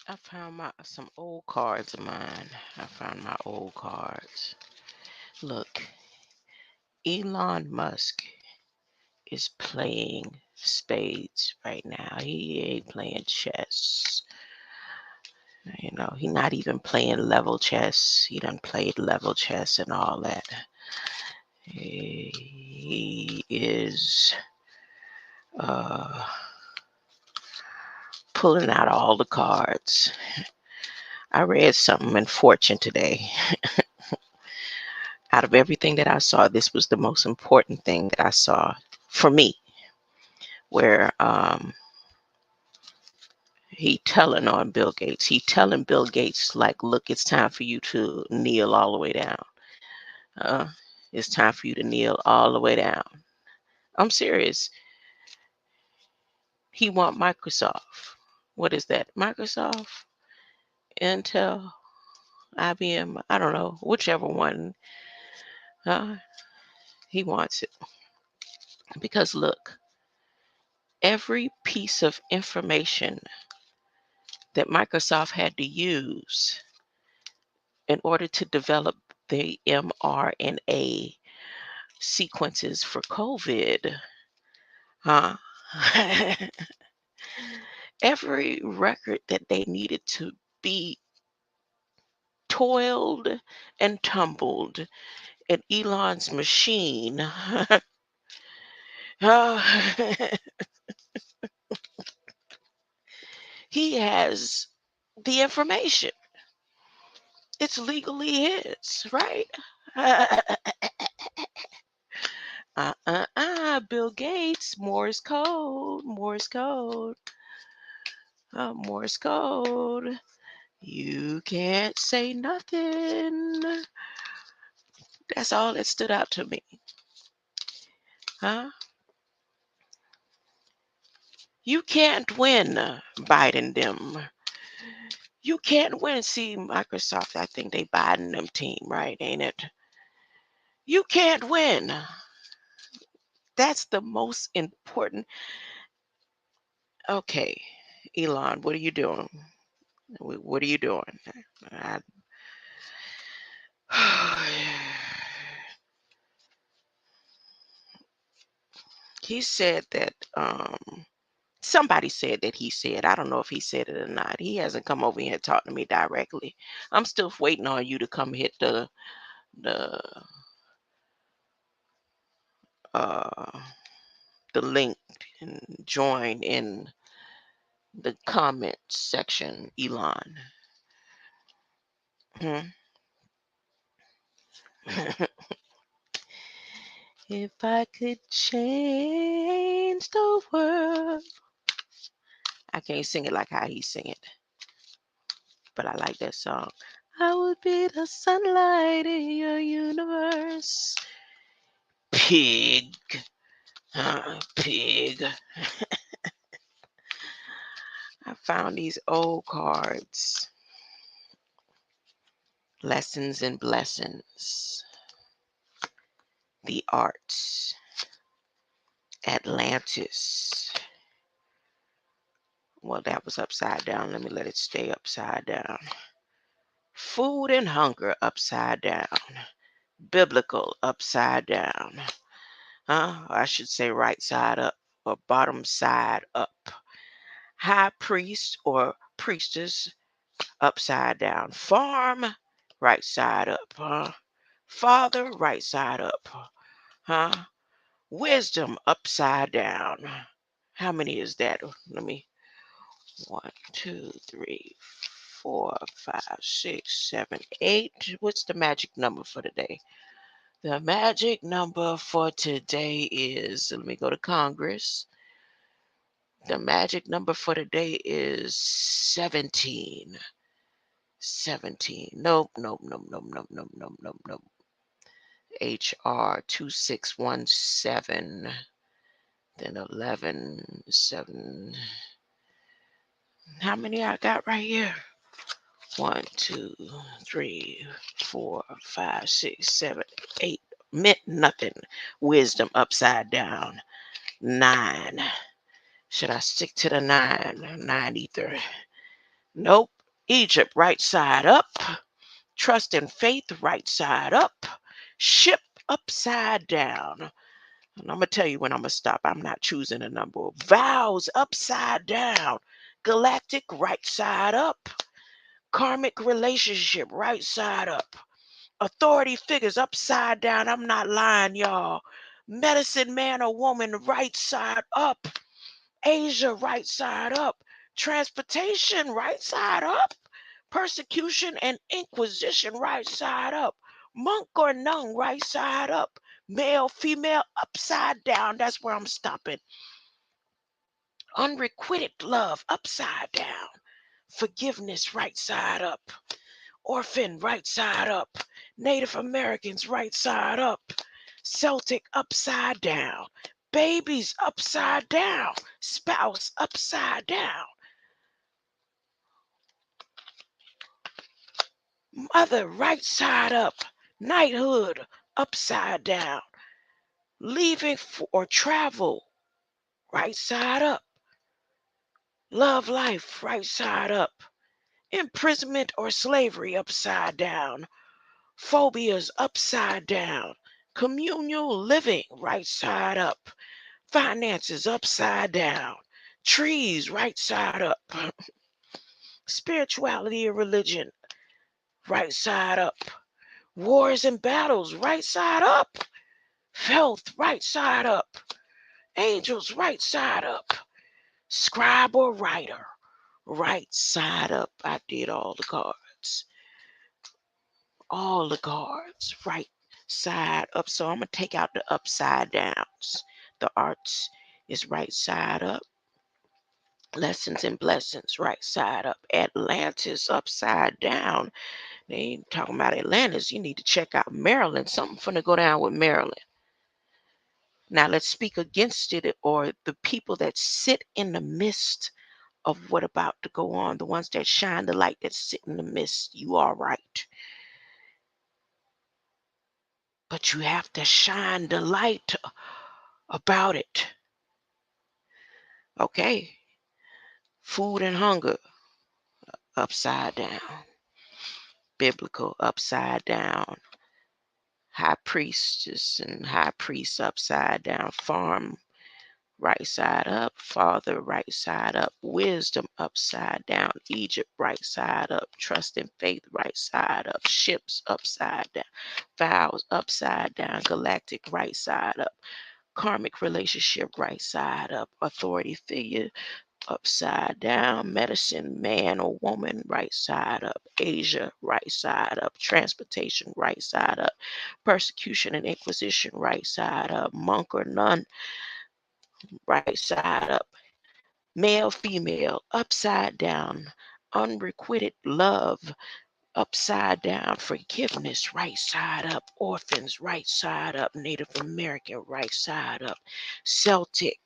I found some old cards of mine. I found my old cards. Look, Elon Musk is playing spades right now. He ain't playing chess. He not even playing level chess. He done played level chess and all that. He is uh, pulling out all the cards. I read something in Fortune today. Out of everything that I saw, this was the most important thing that I saw for me, where he telling on Bill Gates. He telling Bill Gates, like, look, it's time for you to kneel all the way down. Uh, it's time for you to kneel all the way down. I'm serious. He want Microsoft. What is that? Microsoft, Intel, IBM. I don't know, whichever one. Uh, he wants it because look, every piece of information that Microsoft had to use in order to develop the mRNA sequences for COVID, huh? Every record that they needed to be toiled and tumbled in Elon's machine. He has the information. It's legally his, right? Bill Gates, Morse code, Morse code, Morse code. You can't say nothing. That's all that stood out to me. Huh? You can't win, Biden them. You can't win. See, Microsoft, I think they Biden them team, right? Ain't it? You can't win. That's the most important. Okay, Elon, what are you doing? What are you doing? I- he said that somebody said that he said, I don't know if he said it or not. He hasn't come over here and talked to me directly. I'm still waiting on you to come hit the uh the link and join in the comment section, Elon. Hmm? If I could change the world. I can't sing it like how he sing it, but I like that song. I would be the sunlight in your universe. Pig. Pig. I found these old cards. Lessons and blessings. The arts. Atlantis. Well, that was upside down. Let me let it stay upside down. Food and hunger upside down. Biblical upside down. I should say right side up or bottom side up. High priest or priestess upside down. Farm right side up. Father right side up. Huh? Wisdom upside down. How many is that? Let me 1, 2, 3, 4, 5, 6, 7, 8. What's the magic number for today? The magic number for today is, let me go to Congress. The magic number for today is 17. 17. Nope, nope, nope, nope, nope, nope, nope, nope, nope. HR 2617. Then 11, 7. How many I got right here? 1, 2, 3, 4, 5, 6, 7, 8. Meant nothing. Wisdom upside down. 9. Should I stick to the 9? 9 ether. Nope. Egypt, right side up. Trust and faith, right side up. Ship, upside down. And I'm going to tell you when I'm going to stop. I'm not choosing a number. Vows, upside down. Galactic, right side up. Karmic relationship, right side up. Authority figures, upside down. I'm not lying, y'all. Medicine man or woman, right side up. Asia, right side up. Transportation, right side up. Persecution and inquisition, right side up. Monk or nun, right side up. Male, female, upside down. That's where I'm stopping. Unrequited love, upside down. Forgiveness, right side up. Orphan, right side up. Native Americans, right side up. Celtic, upside down. Babies, upside down. Spouse, upside down. Mother, right side up. Knighthood, upside down. Leaving for travel, right side up. Love life, right side up. Imprisonment or slavery, upside down. Phobias, upside down. Communal living, right side up. Finances, upside down. Trees, right side up. Spirituality and religion, right side up. Wars and battles, right side up. Health, right side up. Angels, right side up. Scribe or writer, right side up. I did all the cards. All the cards, right side up. So I'm going to take out the upside downs. The arts is right side up. Lessons and blessings, right side up. Atlantis, upside down. They ain't talking about Atlantis. You need to check out Maryland. Something finna go down with Maryland. Now let's speak against it, or the people that sit in the midst of what about to go on, the ones that shine the light, that sit in the midst. You are right. But you have to shine the light about it. Okay. Food and hunger, upside down. Biblical, upside down. High priestess and high priest, upside down. Farm, right side up. Father, right side up. Wisdom, upside down. Egypt, right side up. Trust and faith, right side up. Ships, upside down. Vows, upside down. Galactic, right side up. Karmic relationship, right side up. Authority figure, upside down. Medicine man or woman, right side up. Asia, right side up. Transportation, right side up. Persecution and inquisition, right side up. Monk or nun, right side up. Male, female, upside down. Unrequited love, upside down. Forgiveness, right side up. Orphans, right side up. Native American, right side up. Celtic,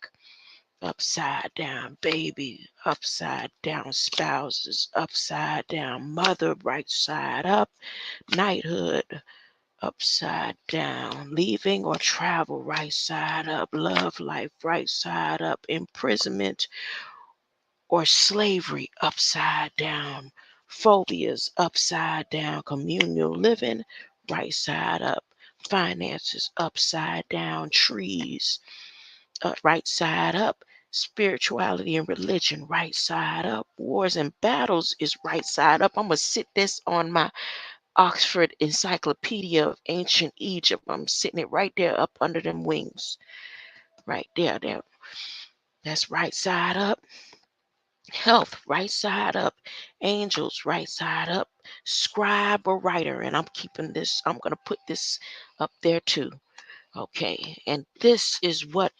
upside down. Baby, upside down. Spouses, upside down. Mother, right side up. Knighthood, upside down. Leaving or travel, right side up. Love life, right side up. Imprisonment or slavery, upside down. Phobias, upside down. Communal living, right side up. Finances, upside down. Trees, right side up. Spirituality and religion, right side up. Wars and battles is right side up. I'm going to sit this on my Oxford Encyclopedia of Ancient Egypt. I'm sitting it right there up under them wings. Right there. That's right side up. Health, right side up. Angels, right side up. Scribe or writer. And I'm keeping this, I'm going to put this up there too. Okay, and this is what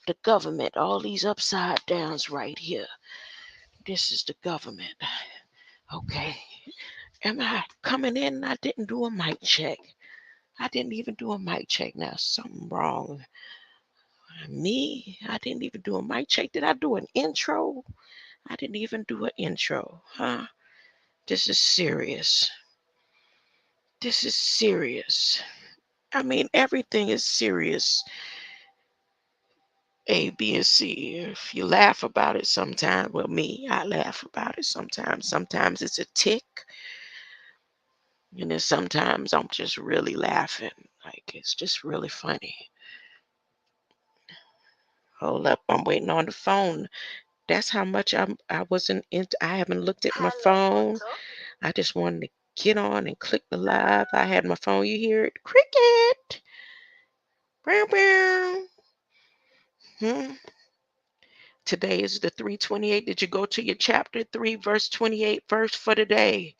the government, all these upside downs right here. This is the government. Okay, am I coming in? I didn't do a mic check. I didn't even do a mic check. Now, something wrong. Me? I didn't even do a mic check. Did I do an intro? I didn't even do an intro. Huh? This is serious. This is serious. I mean, everything is serious A, B, and C. If you laugh about it sometimes, well, me, I laugh about it sometimes. Sometimes it's a tick, and then sometimes I'm just really laughing. Like, it's just really funny. Hold up, I'm waiting on the phone. That's how much I wasn't into. I haven't looked at my phone. I just wanted to get on and click the live. I had my phone. You hear it? Cricket. Bow, bow. Hmm. Today is the 328. Did you go to your chapter 3, verse 28 verse for today?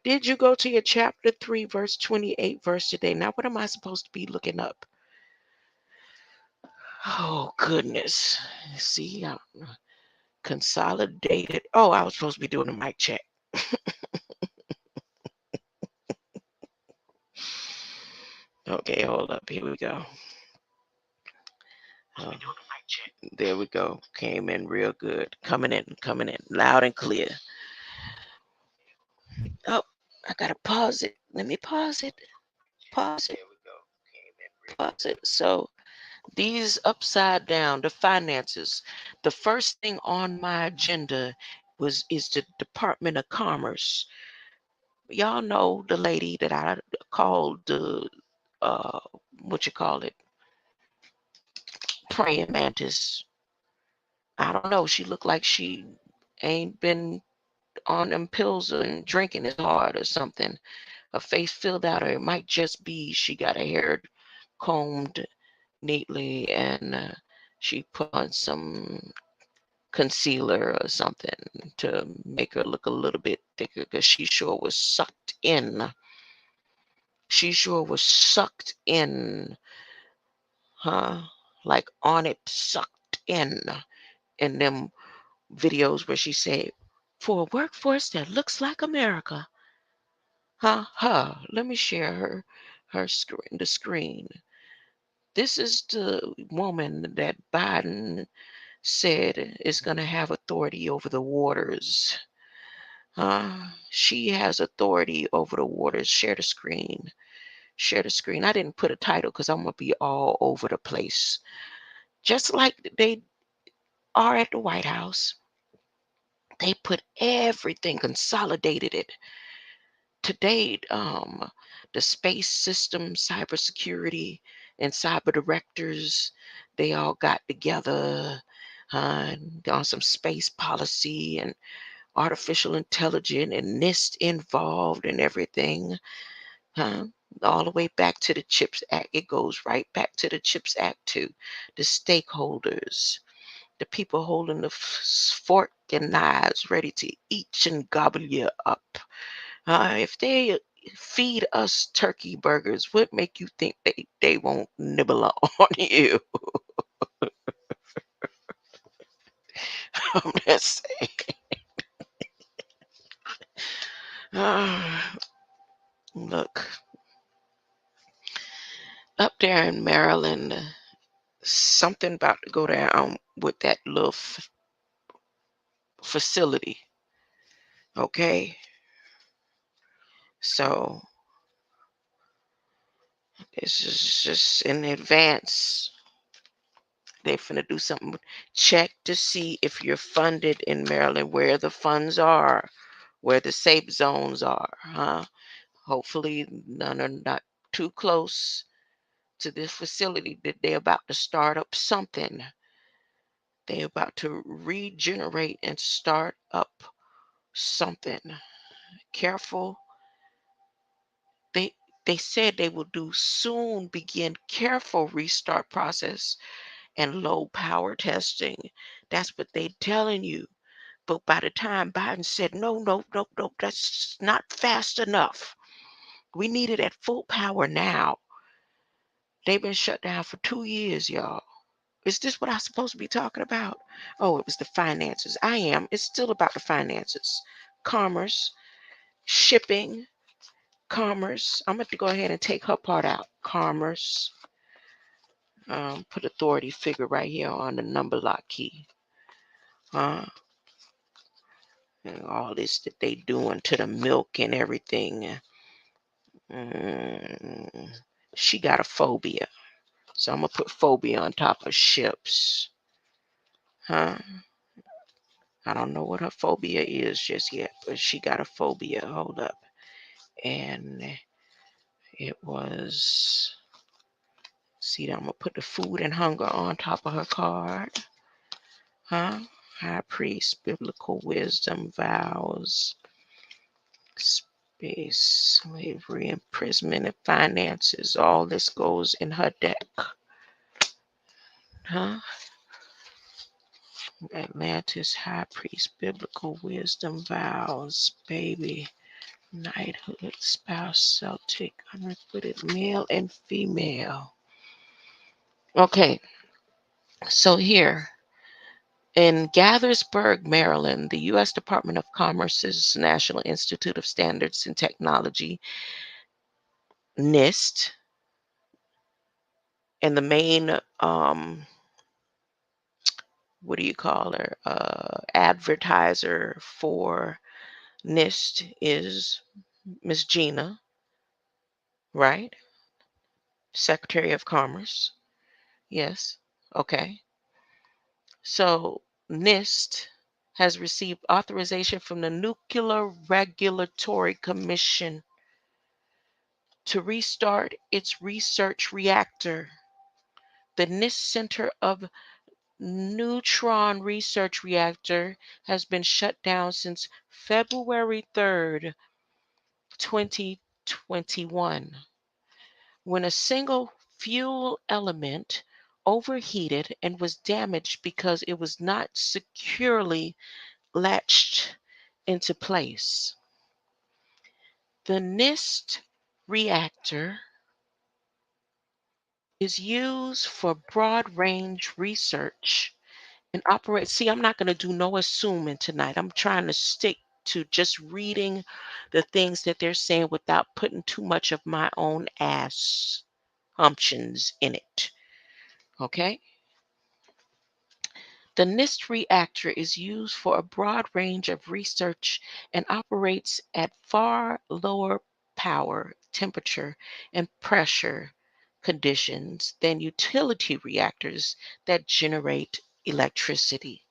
Did you go to your chapter 3, verse 28 verse today? Now, what am I supposed to be looking up? Oh, goodness. See, I'm consolidated. Oh, I was supposed to be doing a mic check. Okay, hold up. Here we go. There we go. Came in real good. Coming in loud and clear. Oh, I gotta pause it. Let me pause it. Pause it. Pause it. So these upside down, the finances. The first thing on my agenda is the Department of Commerce. Y'all know the lady that I called the uh what you call it? Praying mantis. I don't know. She looked like she ain't been on them pills and drinking as hard or something. Her face filled out, or it might just be she got her hair combed neatly and she put on some concealer or something to make her look a little bit thicker because she sure was sucked in. She sure was sucked in, huh? Like on it, sucked in them videos where she said, for a workforce that looks like America. Huh? Let me share her screen, the screen. This is the woman that Biden said is going to have authority over the waters. She has authority over the waters. Share the screen. Share the screen. I didn't put a title because I'm going to be all over the place. Just like they are at the White House, they put everything, consolidated it. Today, the space system, cybersecurity, and cyber directors, they all got together on some space policy and artificial intelligence and NIST involved and everything. Huh? All the way back to the CHIPS Act. It goes right back to the CHIPS Act too. The stakeholders, the people holding the fork and knives ready to eat and gobble you up. If they feed us turkey burgers, what make you think they won't nibble on you? I'm just saying. Look, up there in Maryland, something about to go down with that little facility. Okay, so this is just in advance. They finna do something. Check to see if you're funded in Maryland, where the funds are, where the safe zones are. Hopefully, none are not too close to this facility that they're about to start up something. They're about to regenerate and start up something. Careful. They they said they will do soon begin careful restart process and low power testing. That's what they telling you. But by the time Biden said, no, no, no, no, that's not fast enough. We need it at full power now. They've been shut down for 2 years, y'all. Is this what I'm supposed to be talking about? Oh, it was the finances. I am. It's still about the finances. Commerce, shipping, commerce. I'm going to go ahead and take her part out. Commerce. Put authority figure right here on the number lock key. And all this that they doing to the milk and everything. She got a phobia. So I'm going to put phobia on top of ships. Huh? I don't know what her phobia is just yet, but she got a phobia. Hold up. And it was, see, I'm going to put the food and hunger on top of her card. Huh? High priest, biblical wisdom, vows, space, slavery, imprisonment, and finances. All this goes in her deck. Huh? Atlantis, high priest, biblical wisdom, vows, baby, knighthood, spouse, Celtic, unrequited, male and female. Okay, so here in Gaithersburg, Maryland, the U.S. Department of Commerce's National Institute of Standards and Technology, NIST, and the main, what do you call her, advertiser for NIST is Miss Gina, right? Secretary of Commerce. Yes. Okay. So NIST has received authorization from the Nuclear Regulatory Commission to restart its research reactor. The NIST Center of Neutron Research Reactor has been shut down since February 3rd, 2021, when a single fuel element overheated and was damaged because it was not securely latched into place. The NIST reactor is used for broad range research and operates. See, I'm not going to do no assuming tonight. I'm trying to stick to just reading the things that they're saying without putting too much of my own assumptions in it. Okay? The NIST reactor is used for a broad range of research and operates at far lower power, temperature, and pressure conditions than utility reactors that generate electricity.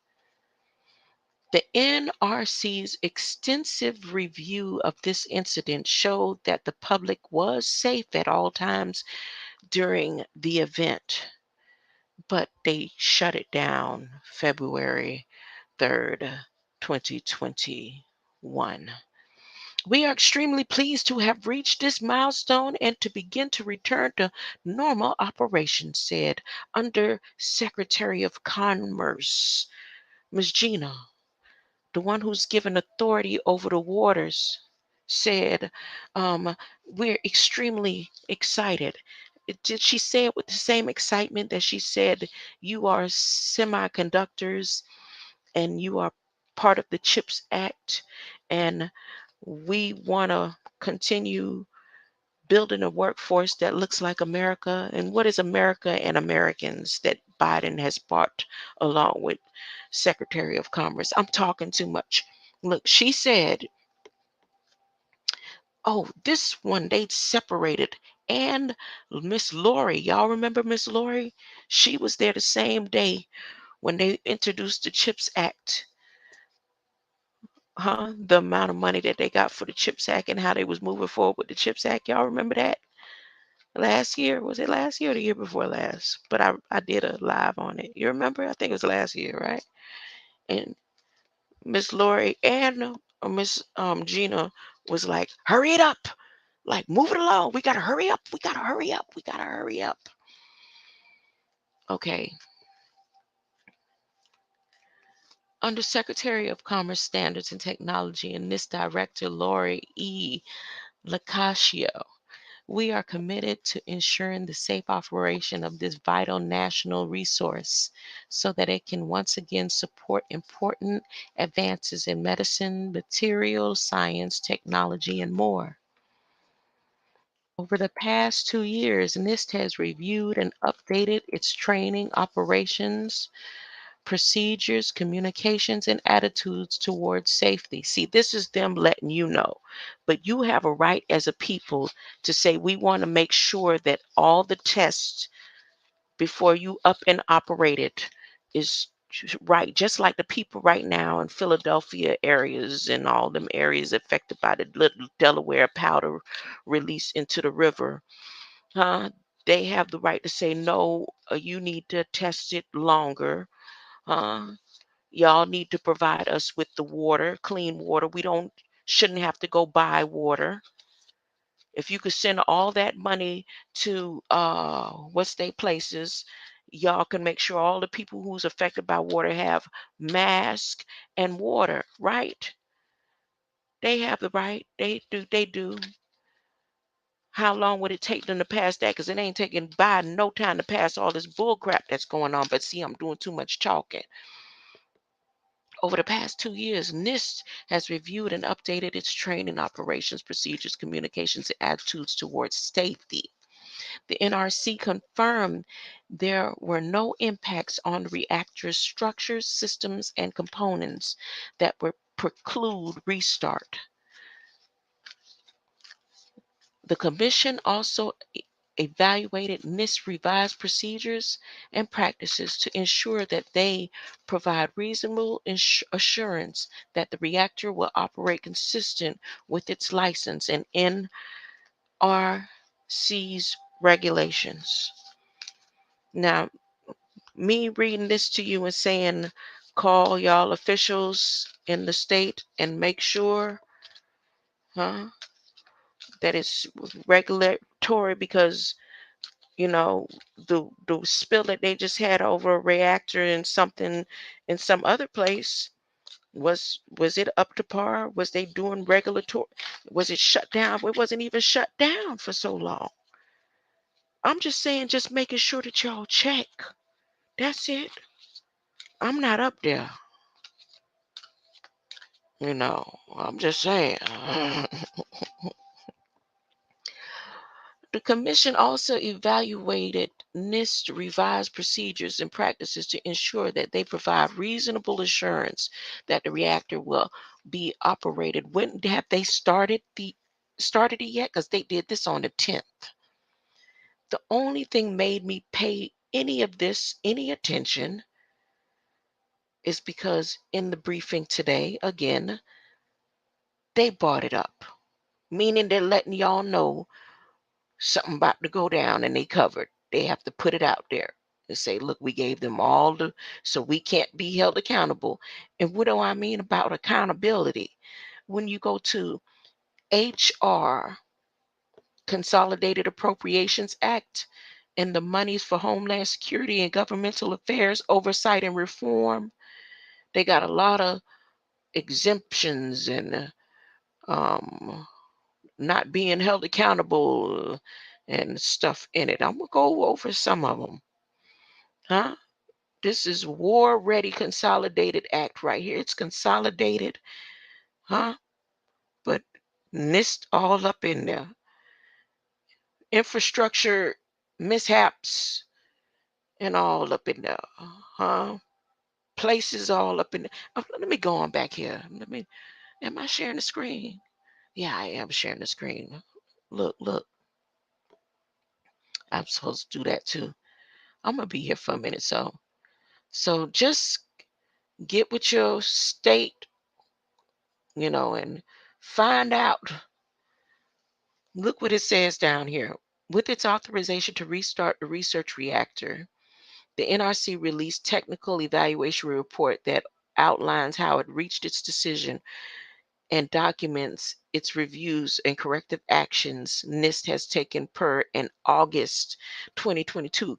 The NRC's extensive review of this incident showed that the public was safe at all times during the event, but they shut it down February 3rd, 2021. We are extremely pleased to have reached this milestone and to begin to return to normal operations, said Under Secretary of Commerce Ms. Gina, the one who's given authority over the waters, said, we're extremely excited. Did she say it with the same excitement that she said you are semiconductors and you are part of the CHIPS Act, and we want to continue building a workforce that looks like America? And what is America and Americans that Biden has brought along with Secretary of Commerce? I'm talking too much. Look, she said, oh, this one they separated. And Miss Lori, y'all remember Miss Lori? She was there the same day when they introduced the CHIPS Act. The amount of money that they got for the CHIPS Act and how they was moving forward with the CHIPS Act. Y'all remember that? Last year, was it last year or the year before last? But I did a live on it. You remember? I think it was last year, right? And Miss Lori and Miss Gina was like, hurry it up. Like, move it along. We got to hurry up. We got to hurry up. We got to hurry up. Okay. Under Secretary of Commerce Standards and Technology and NIST Director Lori E. Lacascio, we are committed to ensuring the safe operation of this vital national resource so that it can once again support important advances in medicine, materials, science, technology, and more. Over the past 2 years, NIST has reviewed and updated its training, operations, procedures, communications, and attitudes towards safety. See, this is them letting you know. But you have a right as a people to say we want to make sure that all the tests before you up and operate it is right. Just like the people right now in Philadelphia areas and all them areas affected by the little Delaware powder release into the river, huh? They have the right to say no. You need to test it longer. Huh? Y'all need to provide us with the water, clean water. We don't shouldn't have to go buy water. If you could send all that money to what's they places, y'all can make sure all the people who's affected by water have mask and water, right? They have the right. They do. How long would it take them to pass that? Because it ain't taking Biden no time to pass all this bull crap that's going on. But see, I'm doing too much talking. Over the past 2 years, NIST has reviewed and updated its training operations, procedures, communications, and attitudes towards safety. The NRC confirmed there were no impacts on the reactor's structures, systems, and components that would preclude restart. The Commission also evaluated NIST revised procedures and practices to ensure that they provide reasonable assurance that the reactor will operate consistent with its license and NRC's regulations. Now, me reading this to you and saying, call y'all officials in the state and make sure, huh, that it's regulatory because the spill that they just had over a reactor and something in some other place was it up to par? Was they doing regulatory? Was it shut down? It wasn't even shut down for so long. I'm just saying, just making sure that y'all check. That's it. I'm not up there. I'm just saying. The Commission also evaluated NIST revised procedures and practices to ensure that they provide reasonable assurance that the reactor will be operated. When have they started it yet? Because they did this on the 10th. The only thing made me pay any of this any attention is because in the briefing today, again, they brought it up, meaning they're letting y'all know something about to go down and they covered. They have to put it out there and say, look, we gave them all so we can't be held accountable. And what do I mean about accountability? When you go to HR, Consolidated Appropriations Act, and the monies for Homeland Security and Governmental Affairs Oversight and Reform, they got a lot of exemptions and not being held accountable and stuff in it. I'm going to go over some of them. Huh? This is War Ready Consolidated Act right here. It's consolidated. Huh? But NIST all up in there. Infrastructure mishaps and all up in there. Huh? Places all up in there. Oh, let me go on back here. Am I sharing the screen? Yeah, I am sharing the screen. Look. I'm supposed to do that too. I'm gonna be here for a minute, so just get with your state, and find out. Look what it says down here. With its authorization to restart the research reactor, the NRC released technical evaluation report that outlines how it reached its decision and documents its reviews and corrective actions NIST has taken per an August 2022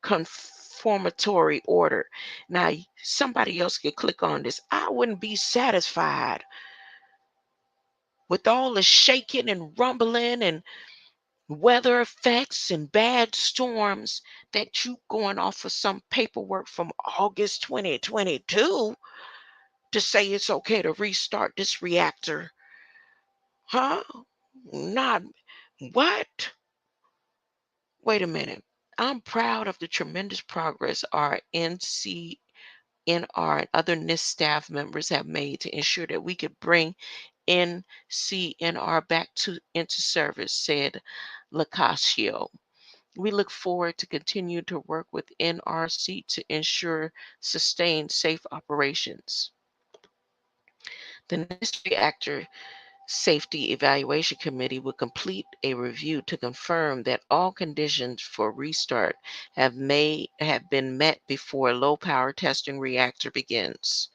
confirmatory order. Now, somebody else could click on this. I wouldn't be satisfied with all the shaking and rumbling and weather effects and bad storms that you going off of some paperwork from August 2022 to say it's okay to restart this reactor. Huh? Not what? Wait a minute. I'm proud of the tremendous progress our NCNR and other NIST staff members have made to ensure that we could bring NCNR back into service, said Lacascio, We look forward to continue to work with NRC to ensure sustained safe operations. The NIST Reactor Safety Evaluation Committee will complete a review to confirm that all conditions for restart have been met before low power testing reactor begins.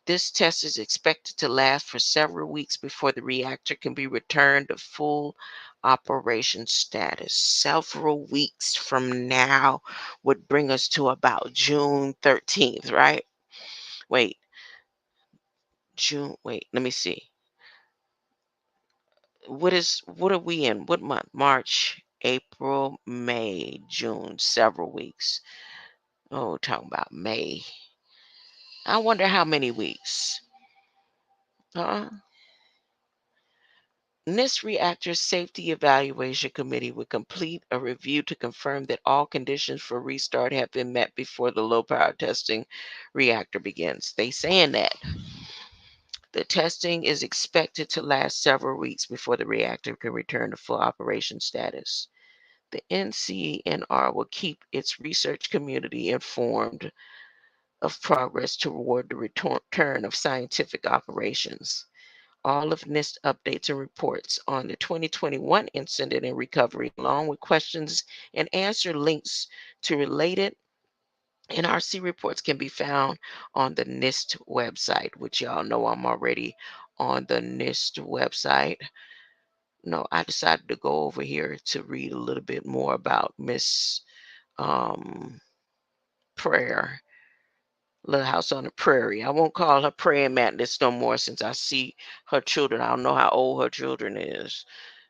This test is expected to last for several weeks before the reactor can be returned to full operation status. Several weeks from now would bring us to about June 13th, right? Wait, let me see. What are we in? What month? March, April, May, June, several weeks. Oh, talking about May. I wonder how many weeks. Huh? NIST Reactor Safety Evaluation Committee will complete a review to confirm that all conditions for restart have been met before the low power testing reactor begins. They saying that the testing is expected to last several weeks before the reactor can return to full operation status. The NCNR will keep its research community informed of progress toward the return of scientific operations. All of NIST updates and reports on the 2021 incident and recovery, along with questions and answer links to related NRC reports, can be found on the NIST website, which y'all know I'm already on the NIST website. No, I decided to go over here to read a little bit more about Miss um, Prayer, Little House on the Prairie. I won't call her praying mantis no more since I see her children. I don't know how old her children is.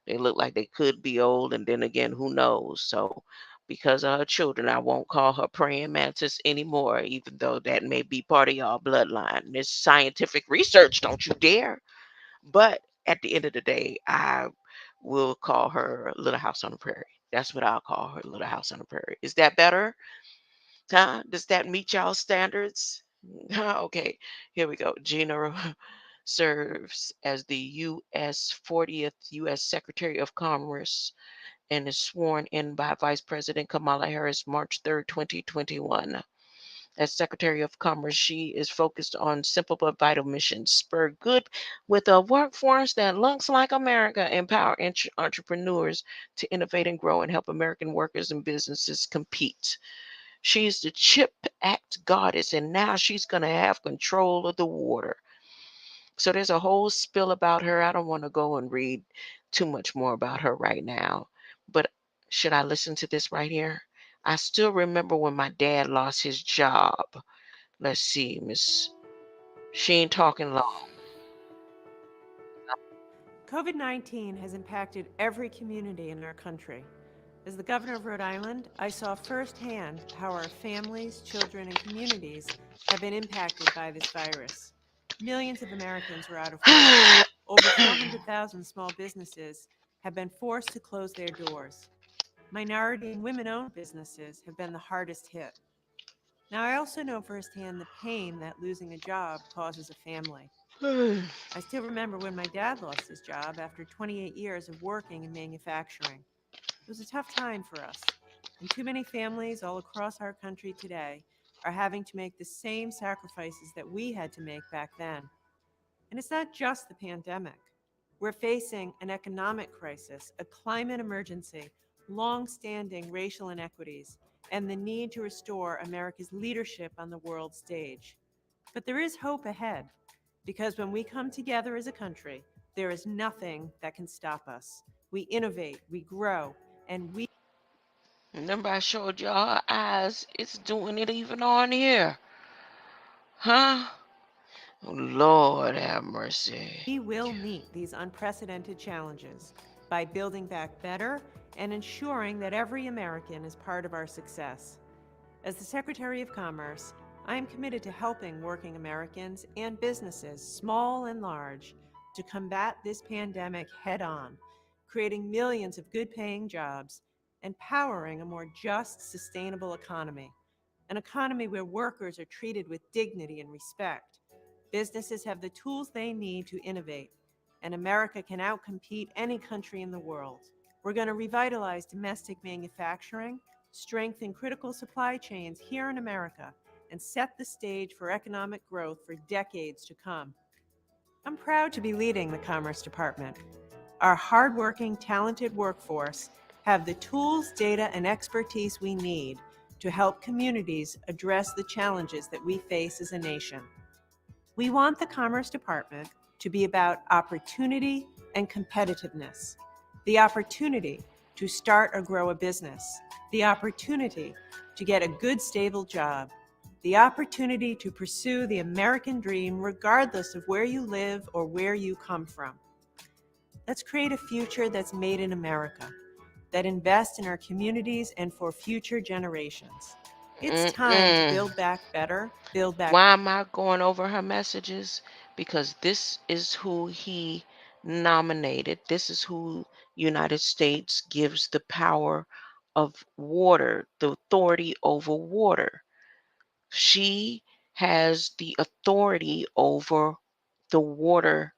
They look like they could be old, and then again, who knows? So, because of her children, I won't call her praying mantis anymore, even though that may be part of y'all bloodline. This scientific research, don't you dare. But at the end of the day, I will call her Little House on the Prairie. That's what I'll call her, Little House on the Prairie. Is that better? Huh? Does that meet y'all standards? Okay, here we go. Gina serves as the U.S. 40th U.S. Secretary of Commerce and is sworn in by Vice President Kamala Harris March 3rd, 2021. As Secretary of Commerce, she is focused on simple but vital missions: spur good with a workforce that looks like America, empower entrepreneurs to innovate and grow, and help American workers and businesses compete. She's the CHIP Act goddess, and now she's going to have control of the water. So there's a whole spill about her. I don't want to go and read too much more about her right now. But should I listen to this right here? I still remember when my dad lost his job. Let's see, Miss. She ain't talking long. COVID-19 has impacted every community in our country. As the governor of Rhode Island, I saw firsthand how our families, children, and communities have been impacted by this virus. Millions of Americans are out of work. Over 400,000 small businesses have been forced to close their doors. Minority and women-owned businesses have been the hardest hit. Now, I also know firsthand the pain that losing a job causes a family. I still remember when my dad lost his job after 28 years of working in manufacturing. It was a tough time for us, and too many families all across our country today are having to make the same sacrifices that we had to make back then. And it's not just the pandemic. We're facing an economic crisis, a climate emergency, long-standing racial inequities, and the need to restore America's leadership on the world stage. But there is hope ahead, because when we come together as a country, there is nothing that can stop us. We innovate, we grow, and we Remember, I showed y'all her eyes. It's doing it even on here. Huh? Oh, Lord have mercy. will meet these unprecedented challenges by building back better and ensuring that every American is part of our success. As the Secretary of Commerce, I am committed to helping working Americans and businesses, small and large, to combat this pandemic head on, creating millions of good paying jobs and powering a more just, sustainable economy. An economy where workers are treated with dignity and respect. Businesses have the tools they need to innovate, and America can outcompete any country in the world. We're going to revitalize domestic manufacturing, strengthen critical supply chains here in America, and set the stage for economic growth for decades to come. I'm proud to be leading the Commerce Department. Our hardworking, talented workforce have the tools, data, and expertise we need to help communities address the challenges that we face as a nation. We want the Commerce Department to be about opportunity and competitiveness. The opportunity to start or grow a business. The opportunity to get a good, stable job. The opportunity to pursue the American dream regardless of where you live or where you come from. Let's create a future that's made in America, that invests in our communities and for future generations. It's time to build back better, build back. Why am I going over her messages? Because this is who he nominated. This is who United States gives the power of water, the authority over water. She has the authority over the water,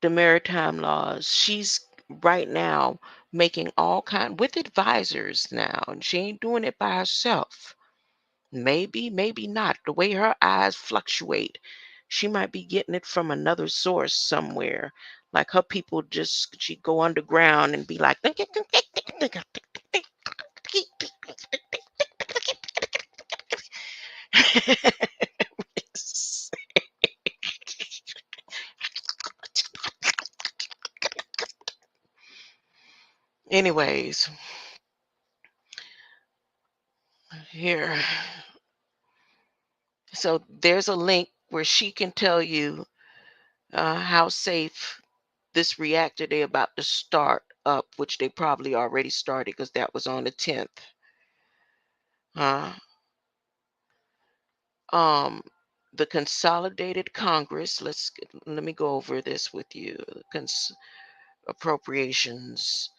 the maritime laws. She's right now making all kind with advisors now, and she ain't doing it by herself. Maybe, maybe not. The way her eyes fluctuate, she might be getting it from another source somewhere. Like her people just she go underground and be like anyways, here. So there's a link where she can tell you how safe this reactor they're about to start up, which they probably already started because that was on the 10th. Uh, um, the Consolidated Congress, let me go over this with you. Appropriations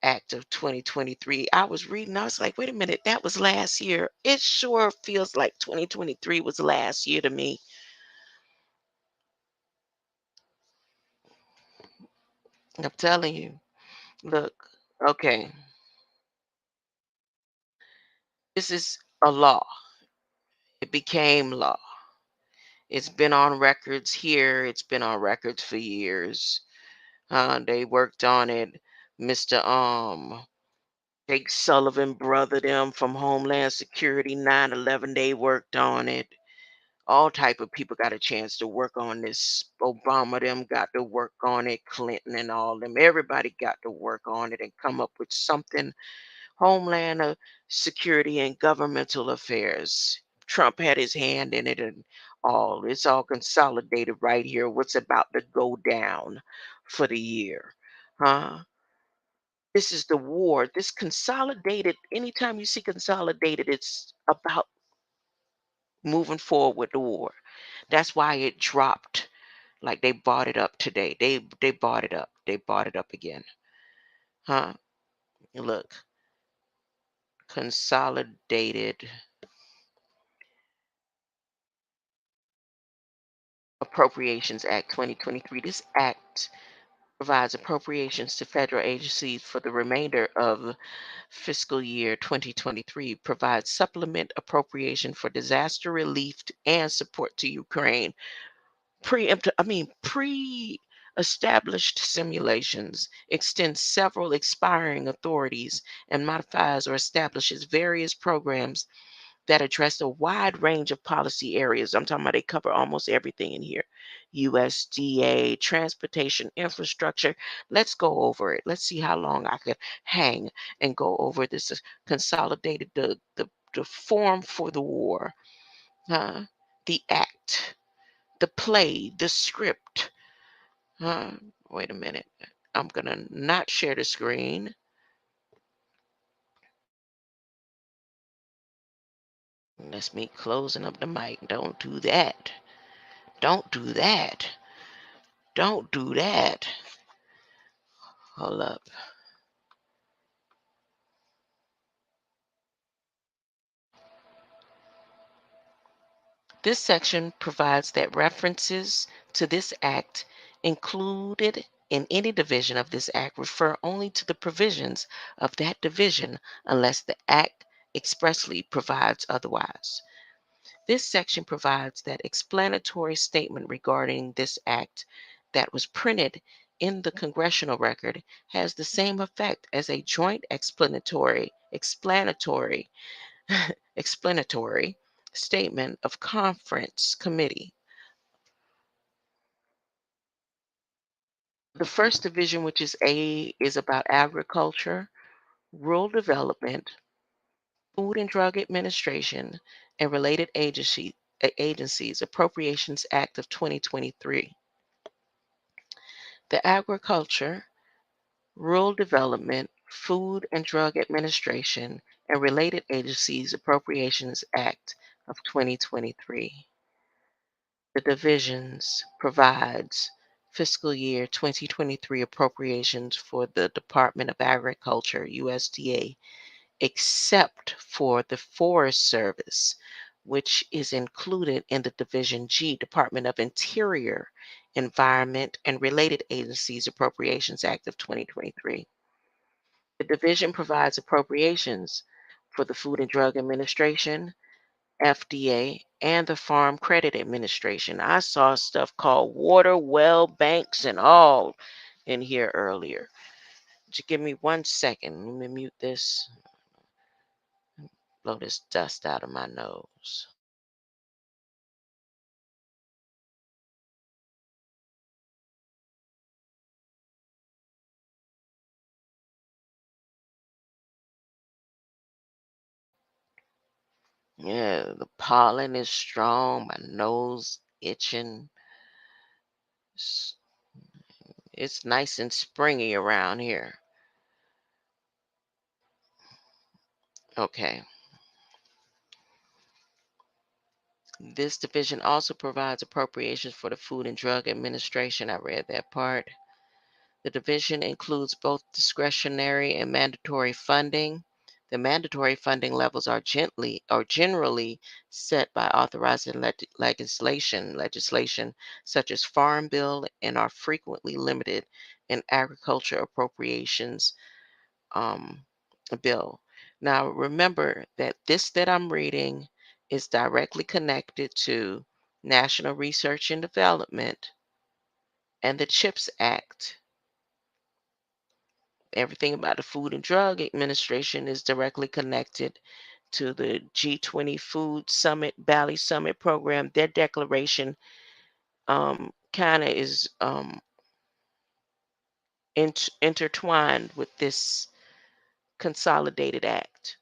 Act of 2023. I was reading, I was like, wait a minute, that was last year. It sure feels like 2023 was last year to me. I'm telling you. Look, okay, this is a law. It became law. It's been on records here. It's been on records for years. They worked on it. Mr. Jake Sullivan brother them from Homeland Security 9/11. They worked on it. All type of people got a chance to work on this. Obama them got to work on it. Clinton and all them. Everybody got to work on it and come up with something. Homeland Security and Governmental Affairs. Trump had his hand in it and all. It's all consolidated right here. What's about to go down for the year? Huh? This is the war. This consolidated, anytime you see consolidated, it's about moving forward with the war. That's why it dropped. Like they bought it up today. They bought it up. They bought it up again. Huh? Look, consolidated Appropriations Act 2023. This act provides appropriations to federal agencies for the remainder of fiscal year 2023, provides supplement appropriation for disaster relief and support to Ukraine, pre-established simulations, extends several expiring authorities, and modifies or establishes various programs that address a wide range of policy areas. I'm talking about they cover almost everything in here. USDA, transportation, infrastructure. Let's go over it. Let's see how long I could hang and go over this consolidated the form for the war, the act, the play, the script. Wait a minute. I'm gonna not share the screen. That's me closing up the mic. Don't do that. Don't do that. Don't do that. Hold up. This section provides that references to this act included in any division of this act refer only to the provisions of that division unless the act expressly provides otherwise. This section provides that explanatory statement regarding this act that was printed in the congressional record has the same effect as a joint explanatory statement of conference committee. The first division, which is A, is about agriculture, rural development, Food and Drug Administration, and related agencies, Appropriations Act of 2023. The Agriculture, Rural Development, Food and Drug Administration, and related agencies, Appropriations Act of 2023. The divisions provides fiscal year 2023 appropriations for the Department of Agriculture, USDA, except for the Forest Service, which is included in the Division G, Department of Interior, Environment, and Related Agencies Appropriations Act of 2023. The division provides appropriations for the Food and Drug Administration, FDA, and the Farm Credit Administration. I saw stuff called water well banks and all in here earlier. Just give me 1 second. Let me mute this, blow this dust out of my nose. Yeah, the pollen is strong, my nose itching. It's, it's nice and springy around here. Okay. This division also provides appropriations for the Food and Drug Administration. I read that part. The division includes both discretionary and mandatory funding. The mandatory funding levels are generally set by authorizing legislation such as Farm Bill and are frequently limited in Agriculture Appropriations um, Bill. Now remember that this that I'm reading is directly connected to National Research and Development and the CHIPS Act. Everything about the Food and Drug Administration is directly connected to the G20 Food Summit, Bali Summit program. Their declaration kind of is intertwined with this consolidated act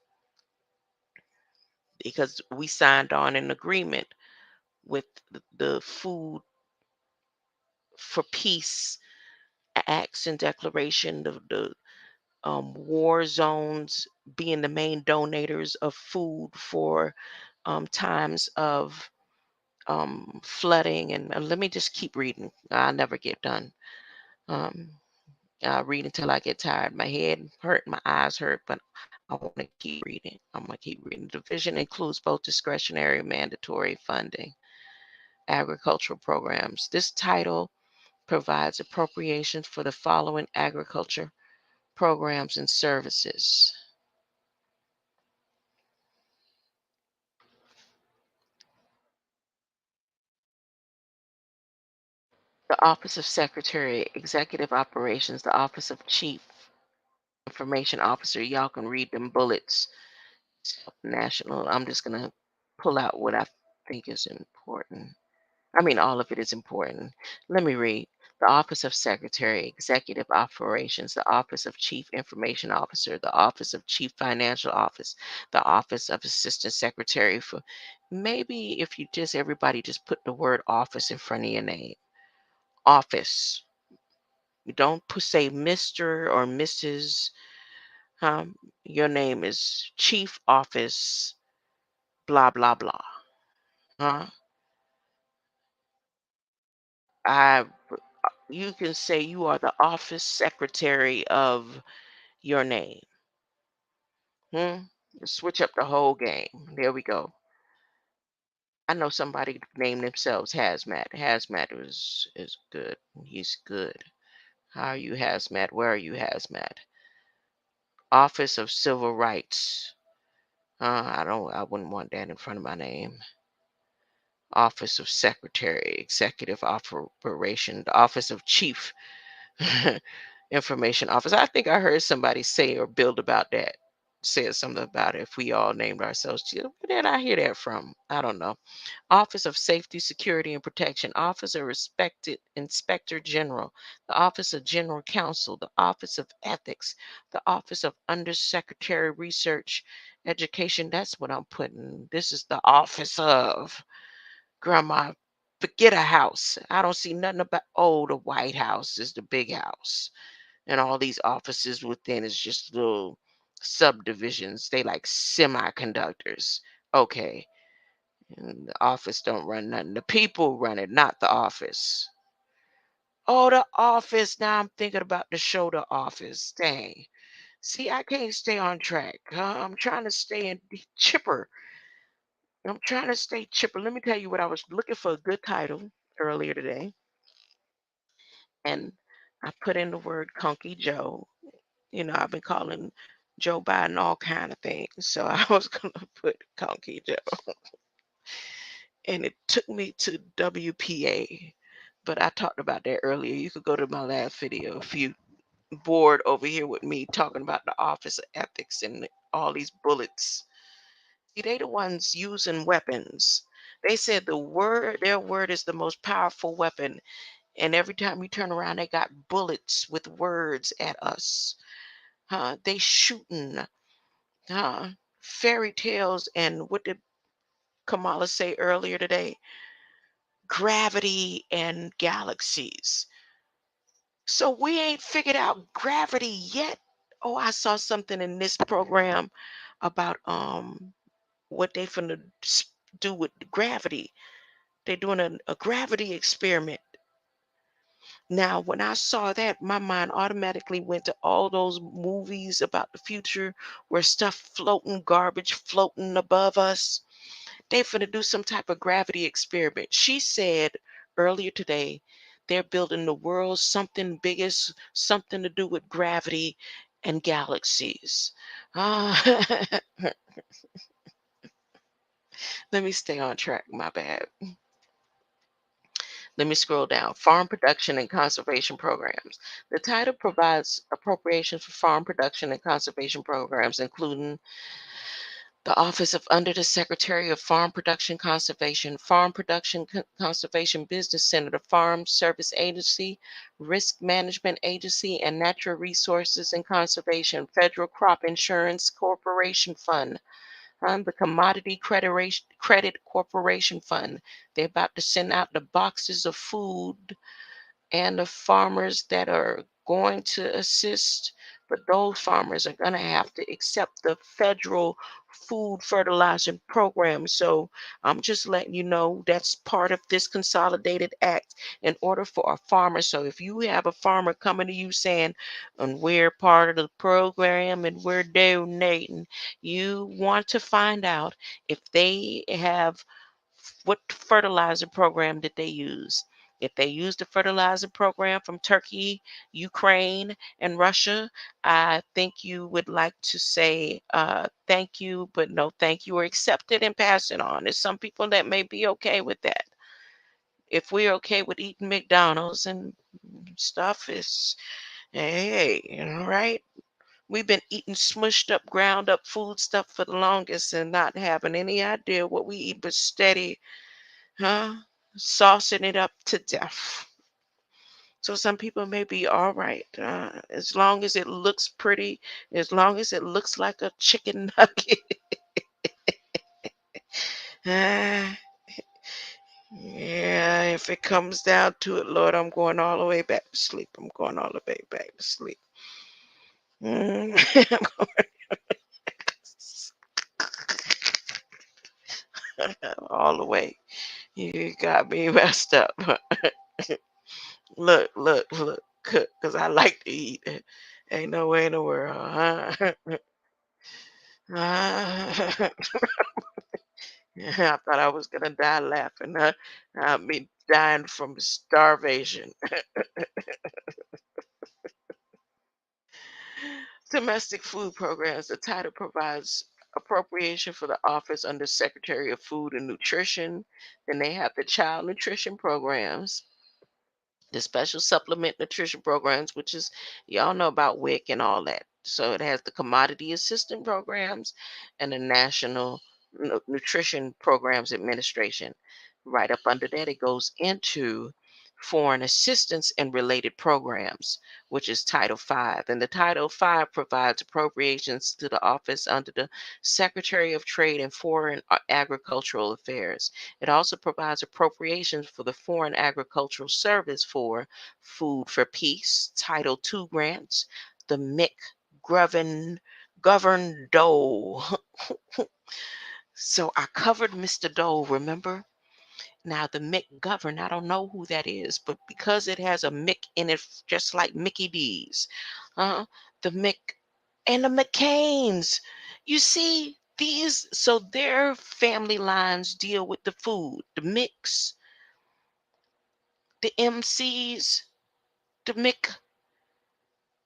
because we signed on an agreement with the Food for Peace acts and declaration, the war zones being the main donators of food for times of flooding. And let me just keep reading. I'll never get done. Um, I'll read until I get tired. My head hurt, my eyes hurt, but I want to keep reading. I'm going to keep reading. The division includes both discretionary and mandatory funding, agricultural programs. This title provides appropriations for the following agriculture programs and services. The Office of Secretary, Executive Operations, the Office of Chief Information Officer. Y'all can read them bullets. National. I'm just going to pull out what I think is important. I mean, all of it is important. Let me read. The Office of Secretary, Executive Operations, the Office of Chief Information Officer, the Office of Chief Financial Office, the Office of Assistant Secretary for maybe if you just everybody just put the word office in front of your name. Office. You don't say Mr. or Mrs. Your name is Chief Office, blah, blah, blah. Huh? I, you can say you are the office secretary of your name. Hmm? Switch up the whole game. There we go. I know somebody named themselves Hazmat. Hazmat is good. He's good. How are you, Hazmat? Where are you, Hazmat? Office of Civil Rights. I don't. I wouldn't want that in front of my name. Office of Secretary, Executive Operation, the Office of Chief Information Officer. I think I heard somebody say or build about that. Said something about it. If we all named ourselves, where did I hear that from? I don't know. Office of Safety, Security, and Protection, Office of Respected Inspector General, the Office of General Counsel, the Office of Ethics, the Office of Undersecretary Research, Education. That's what I'm putting. This is the Office of Grandma. Forget a house. I don't see nothing about. Oh, the White House is the big house, and all these offices within is just little subdivisions. They like semiconductors. Okay. And the office don't run nothing. The people run it, not the office. Oh, the office. Now I'm thinking about the show The Office. Dang. See, I can't stay on track. I'm trying to stay in chipper. I'm trying to stay chipper. Let me tell you what I was looking for a good title earlier today. And I put in the word Conky Joe. I've been calling Joe Biden all kind of things. So I was gonna put Conky Joe. And it took me to WPA. But I talked about that earlier. You could go to my last video if you bored over here with me talking about the Office of Ethics and all these bullets. See, they the ones using weapons. They said their word is the most powerful weapon. And every time we turn around, they got bullets with words at us. Huh? They shooting. Huh? Fairy tales and what did Kamala say earlier today? Gravity and galaxies. So we ain't figured out gravity yet. Oh, I saw something in this program about what they finna do with gravity. They're doing a gravity experiment. Now, when I saw that, my mind automatically went to all those movies about the future where stuff floating, garbage floating above us. They finna do some type of gravity experiment. She said earlier today they're building the world's something biggest, something to do with gravity and galaxies. Ah, let me stay on track. My bad. Let me scroll down. Farm production and conservation programs. The title provides appropriations for farm production and conservation programs, including the Office of Under the Secretary of Farm Production Conservation, Farm Production Conservation Business Center, the Farm Service Agency, Risk Management Agency, and Natural Resources and Conservation, Federal Crop Insurance Corporation Fund, the Credit Corporation Fund. They're about to send out the boxes of food and the farmers that are going to assist, but those farmers are going to have to accept the federal food fertilizer program. So I'm just letting you know that's part of this consolidated act in order for a farmer. So if you have a farmer coming to you saying, and we're part of the program and we're donating, you want to find out if they have what fertilizer program did they use? If they used the fertilizer program from Turkey, Ukraine, and Russia, I think you would like to say thank you, but no thank you, or accept it and pass it on. There's some people that may be okay with that. If we're okay with eating McDonald's and stuff, is hey, right? We've been eating smushed up, ground up food stuff for the longest and not having any idea what we eat, but steady. Huh? Saucing it up to death. So some people may be all right, as long as it looks pretty, as long as it looks like a chicken nugget. Ah, yeah, if it comes down to it, Lord, I'm going all the way back to sleep. I'm going all the way back to sleep. Mm, all the way. You got me messed up. Look, cook, because I like to eat. Ain't no way in the world, huh? Ah, I thought I was gonna die laughing. I mean, dying from starvation. Domestic food programs. The title provides appropriation for the office under Secretary of Food and Nutrition. Then they have the child nutrition programs, the special supplement nutrition programs, which is y'all know about WIC and all that. So it has the commodity assistance programs and the National Nutrition Programs Administration. Right up under that, it goes into foreign assistance and related programs, which is Title V. And the Title V provides appropriations to the office under the Secretary of Trade and Foreign Agricultural Affairs. It also provides appropriations for the Foreign Agricultural Service for Food for Peace, Title II grants, the Govern Dole. So I covered Mr. Dole, remember? Now the McGovern, I don't know who that is, but because it has a Mick in it, just like Mickey D's, the Mick and the McCains. You see these, so their family lines deal with the food, the mix, the MCs, the Mick.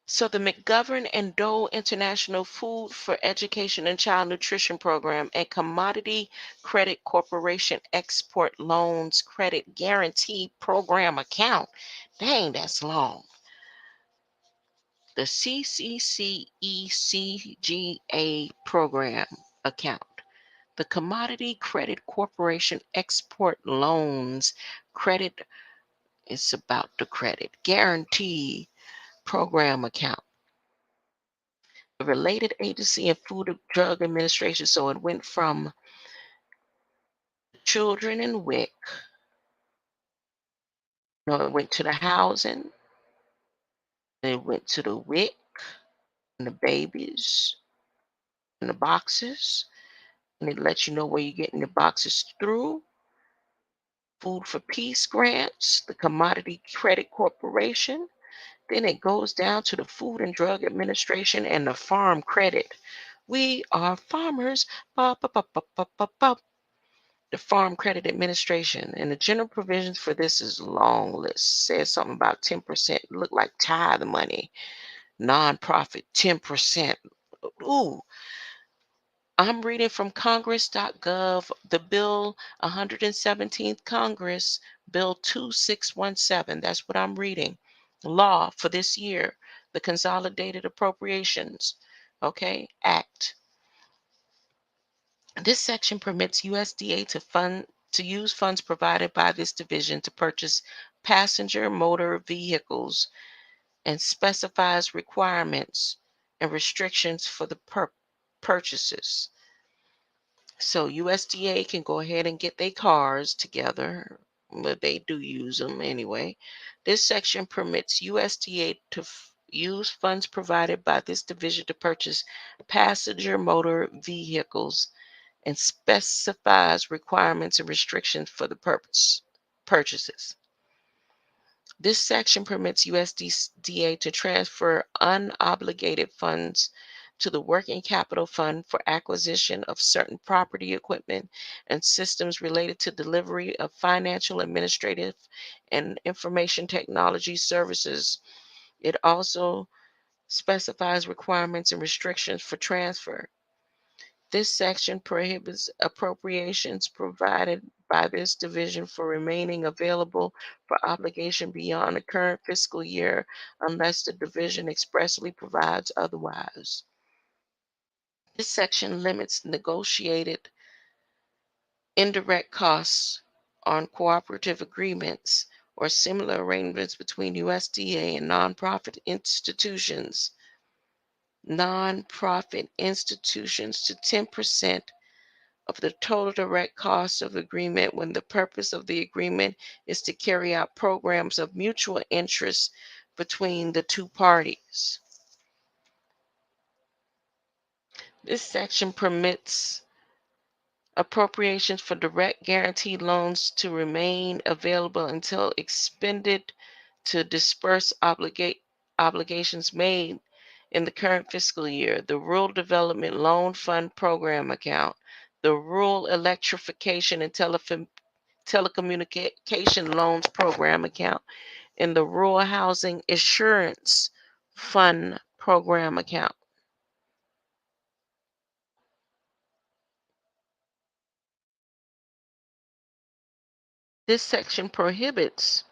So the McGovern and Dole International Food for Education and Child Nutrition Program and Commodity Credit Corporation Export Loans Credit Guarantee Program account. Dang, that's long. The CCCECGA program account. The Commodity Credit Corporation Export Loans Credit, it's about the credit guarantee program account. The related agency and Food and Drug Administration. So it went from children and WIC, no, it went to the housing, and it went to the WIC and the babies and the boxes, and it lets you know where you're getting the boxes through. Food for Peace grants, the Commodity Credit Corporation. Then it goes down to the Food and Drug Administration and the Farm Credit. We are farmers. Ba, ba, ba, ba, ba, ba, ba. The Farm Credit Administration. And the general provisions for this is long list. Says something about 10%. Look like tithe money. Nonprofit, 10%. Ooh, I'm reading from congress.gov, the bill 117th Congress, Bill 2617. That's what I'm reading. Law for this year, the Consolidated Appropriations, okay, Act. This section permits USDA to use funds provided by this division to purchase passenger motor vehicles and specifies requirements and restrictions for the purchases. So USDA can go ahead and get their cars together, but they do use them anyway. This section permits USDA to use funds provided by this division to purchase passenger motor vehicles and specifies requirements and restrictions for the purchases. This section permits USDA to transfer unobligated funds to the Working Capital Fund for acquisition of certain property, equipment, and systems related to delivery of financial, administrative, and information technology services. It also specifies requirements and restrictions for transfer. This section prohibits appropriations provided by this division for remaining available for obligation beyond the current fiscal year unless the division expressly provides otherwise. This section limits negotiated indirect costs on cooperative agreements or similar arrangements between USDA and nonprofit institutions to 10% of the total direct cost of the agreement when the purpose of the agreement is to carry out programs of mutual interest between the two parties. This section permits appropriations for direct guaranteed loans to remain available until expended to disperse obligations made in the current fiscal year. The Rural Development Loan Fund Program account, the Rural Electrification and Telecommunication Loans Program account, and the Rural Housing Assurance Fund Program account. This section prohibits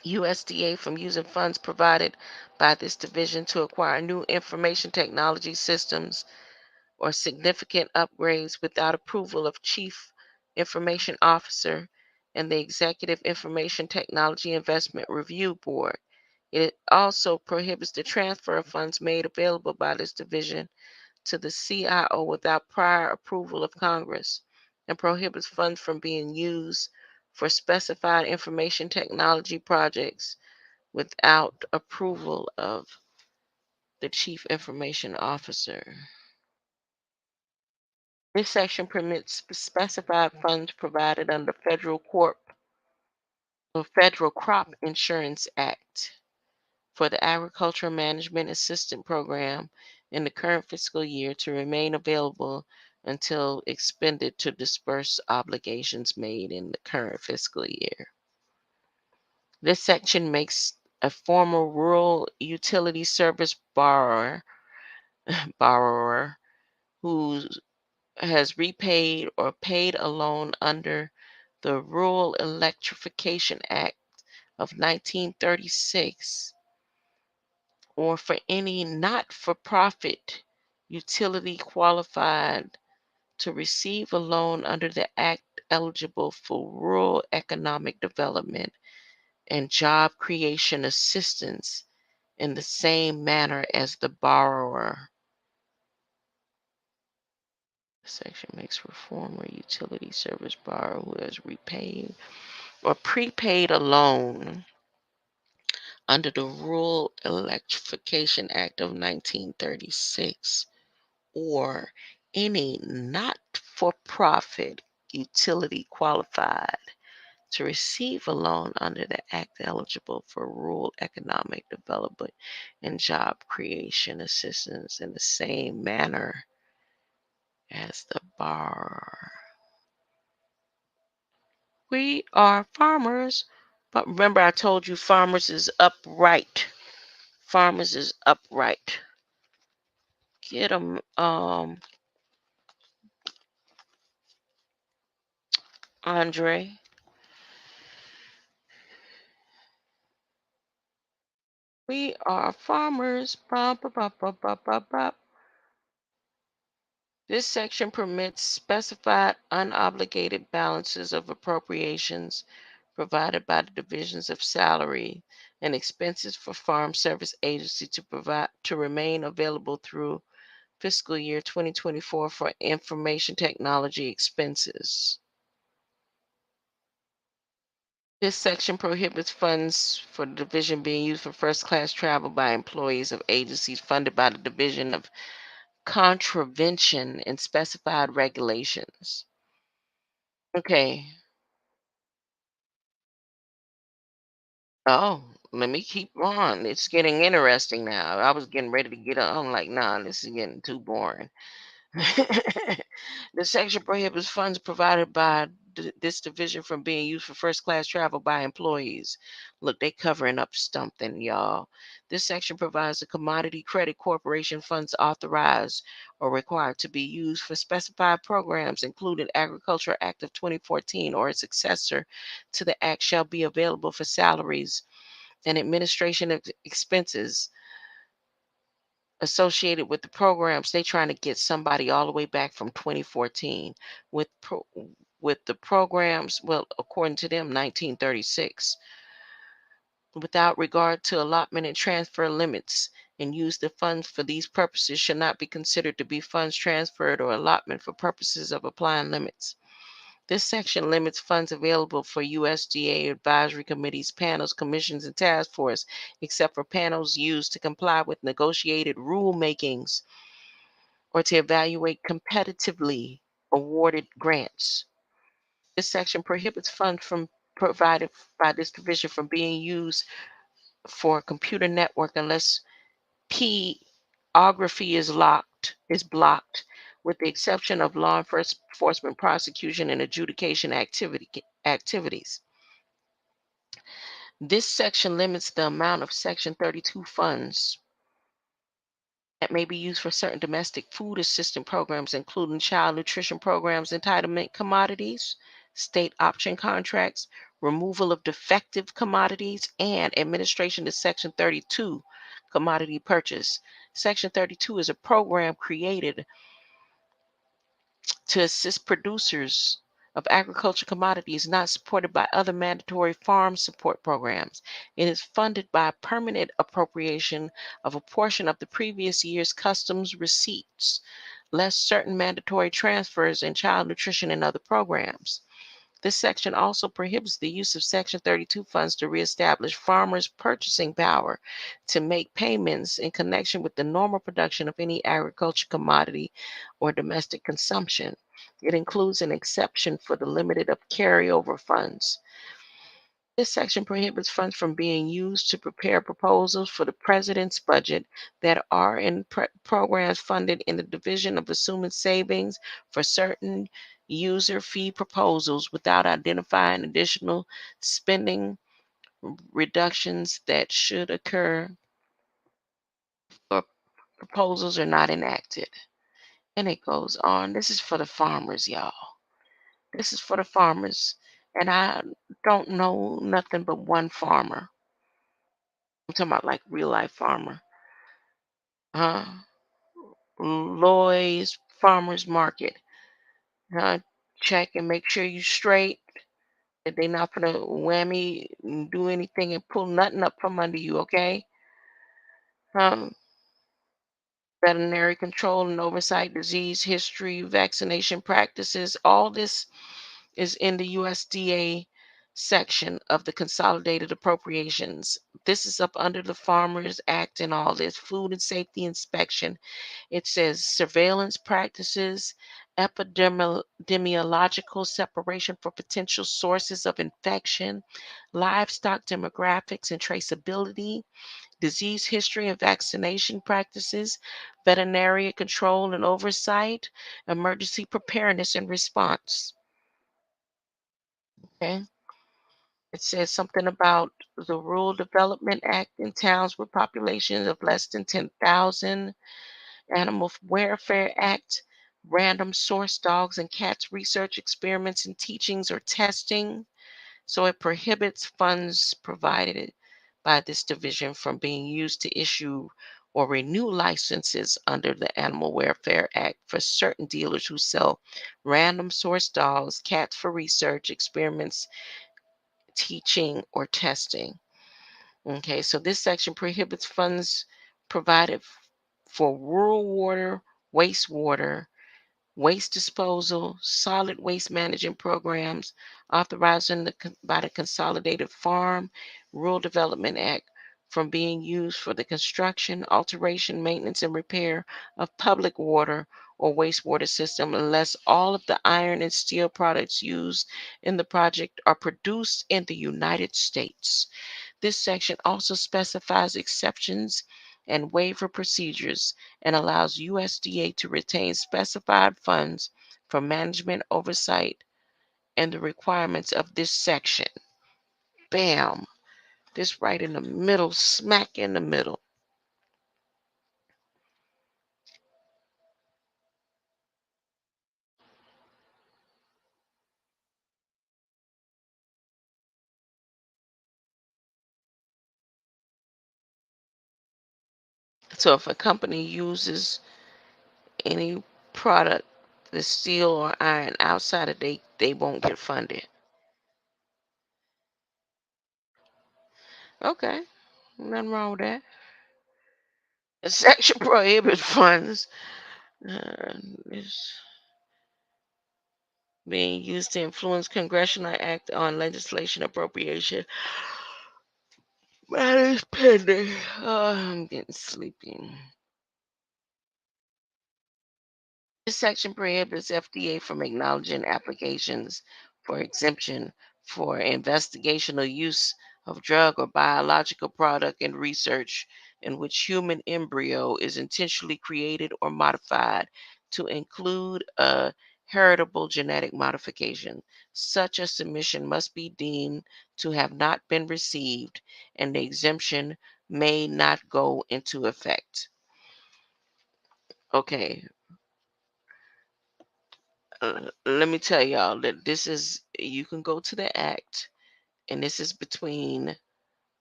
USDA from using funds provided by this division to acquire new information technology systems or significant upgrades without approval of Chief Information Officer and the Executive Information Technology Investment Review Board. It also prohibits the transfer of funds made available by this division to the CIO without prior approval of Congress, and prohibits funds from being used for specified information technology projects without approval of the Chief Information Officer. This section permits specified funds provided under Federal Crop Insurance Act for the Agricultural Management Assistance Program in the current fiscal year to remain available until expended to disperse obligations made in the current fiscal year. This section makes a former rural utility service borrower who has repaid or paid a loan under the Rural Electrification Act of 1936 or for any not-for-profit utility qualified to receive a loan under the act eligible for rural economic development and job creation assistance in the same manner as the borrower. Section makes for former utility service borrower who has repaid or prepaid a loan under the Rural Electrification Act of 1936 or any not-for-profit utility qualified to receive a loan under the act eligible for rural economic development and job creation assistance in the same manner as the borrower. We are farmers, but remember I told you farmers is upright. Farmers is upright. Get them, Andre. We are farmers. Bop, bop, bop, bop, bop, bop, bop. This section permits specified unobligated balances of appropriations provided by the divisions of salary and expenses for Farm Service Agency to remain available through fiscal year 2024 for information technology expenses. This section prohibits funds for the division being used for first class travel by employees of agencies funded by the Division of Contravention and specified regulations. Okay. Oh, let me keep on. It's getting interesting now. I was getting ready to get up. I'm like, nah, this is getting too boring. The section prohibits funds provided by this division from being used for first class travel by employees. Look, they covering up something, y'all. This section provides the Commodity Credit Corporation funds authorized or required to be used for specified programs, including Agriculture Act of 2014 or its successor to the act, shall be available for salaries and administration expenses associated with the programs. They trying to get somebody all the way back from 2014 with with the programs, well, according to them, 1936, without regard to allotment and transfer limits, and use the funds for these purposes should not be considered to be funds transferred or allotment for purposes of applying limits. This section limits funds available for USDA advisory committees, panels, commissions, and task force, except for panels used to comply with negotiated rulemakings or to evaluate competitively awarded grants. This section prohibits funds from provided by this division from being used for a computer network unless P-ography is blocked with the exception of law enforcement, prosecution, and adjudication activities. This section limits the amount of Section 32 funds that may be used for certain domestic food assistance programs, including child nutrition programs, entitlement commodities, state option contracts, removal of defective commodities, and administration to Section 32 commodity purchase. Section 32 is a program created to assist producers of agriculture commodities not supported by other mandatory farm support programs. It is funded by a permanent appropriation of a portion of the previous year's customs receipts, less certain mandatory transfers in child nutrition and other programs. This section also prohibits the use of Section 32 funds to reestablish farmers' purchasing power to make payments in connection with the normal production of any agriculture commodity or domestic consumption. It includes an exception for the limited of carryover funds. This section prohibits funds from being used to prepare proposals for the president's budget that are in programs funded in the division of assuming savings for certain user fee proposals without identifying additional spending reductions that should occur or proposals are not enacted. And it goes on. This is for the farmers, y'all. This is for the farmers. And I don't know nothing but one farmer. I'm talking about like real life farmer. Lloyd's Farmers Market. Check and make sure you straight. That they not gonna whammy and do anything and pull nothing up from under you, okay? Um, Veterinary control and oversight, disease history, vaccination practices, all this is in the USDA section of the Consolidated Appropriations. This is up under the Farmers Act and all this food and safety inspection. It says surveillance practices, epidemiological separation for potential sources of infection, livestock demographics and traceability, disease history and vaccination practices, veterinary control and oversight, emergency preparedness and response. Okay. It says something about the Rural Development Act in towns with populations of less than 10,000, Animal Welfare Act, random source dogs and cats research experiments and teachings or testing. So it prohibits funds provided by this division from being used to issue or renew licenses under the Animal Welfare Act for certain dealers who sell random source dogs, cats for research, experiments, teaching, or testing. Okay, so this section prohibits funds provided for rural water, wastewater, waste disposal, solid waste management programs authorized by the Consolidated Farm Rural Development Act from being used for the construction, alteration, maintenance, and repair of public water or wastewater system unless all of the iron and steel products used in the project are produced in the United States. This section also specifies exceptions and waiver procedures and allows USDA to retain specified funds for management oversight and the requirements of this section. Bam! This right in the middle, smack in the middle. So if a company uses any product, the steel or iron outside of they won't get funded. Okay, nothing wrong with that. The section prohibits funds is being used to influence congressional act on legislation appropriation. Matters pending. Oh, I'm getting sleepy. This section prohibits FDA from acknowledging applications for exemption for investigational use of drug or biological product in research in which human embryo is intentionally created or modified to include a heritable genetic modification. Such a submission must be deemed to have not been received, and the exemption may not go into effect. Okay, let me tell y'all that this is, you can go to the act, and this is between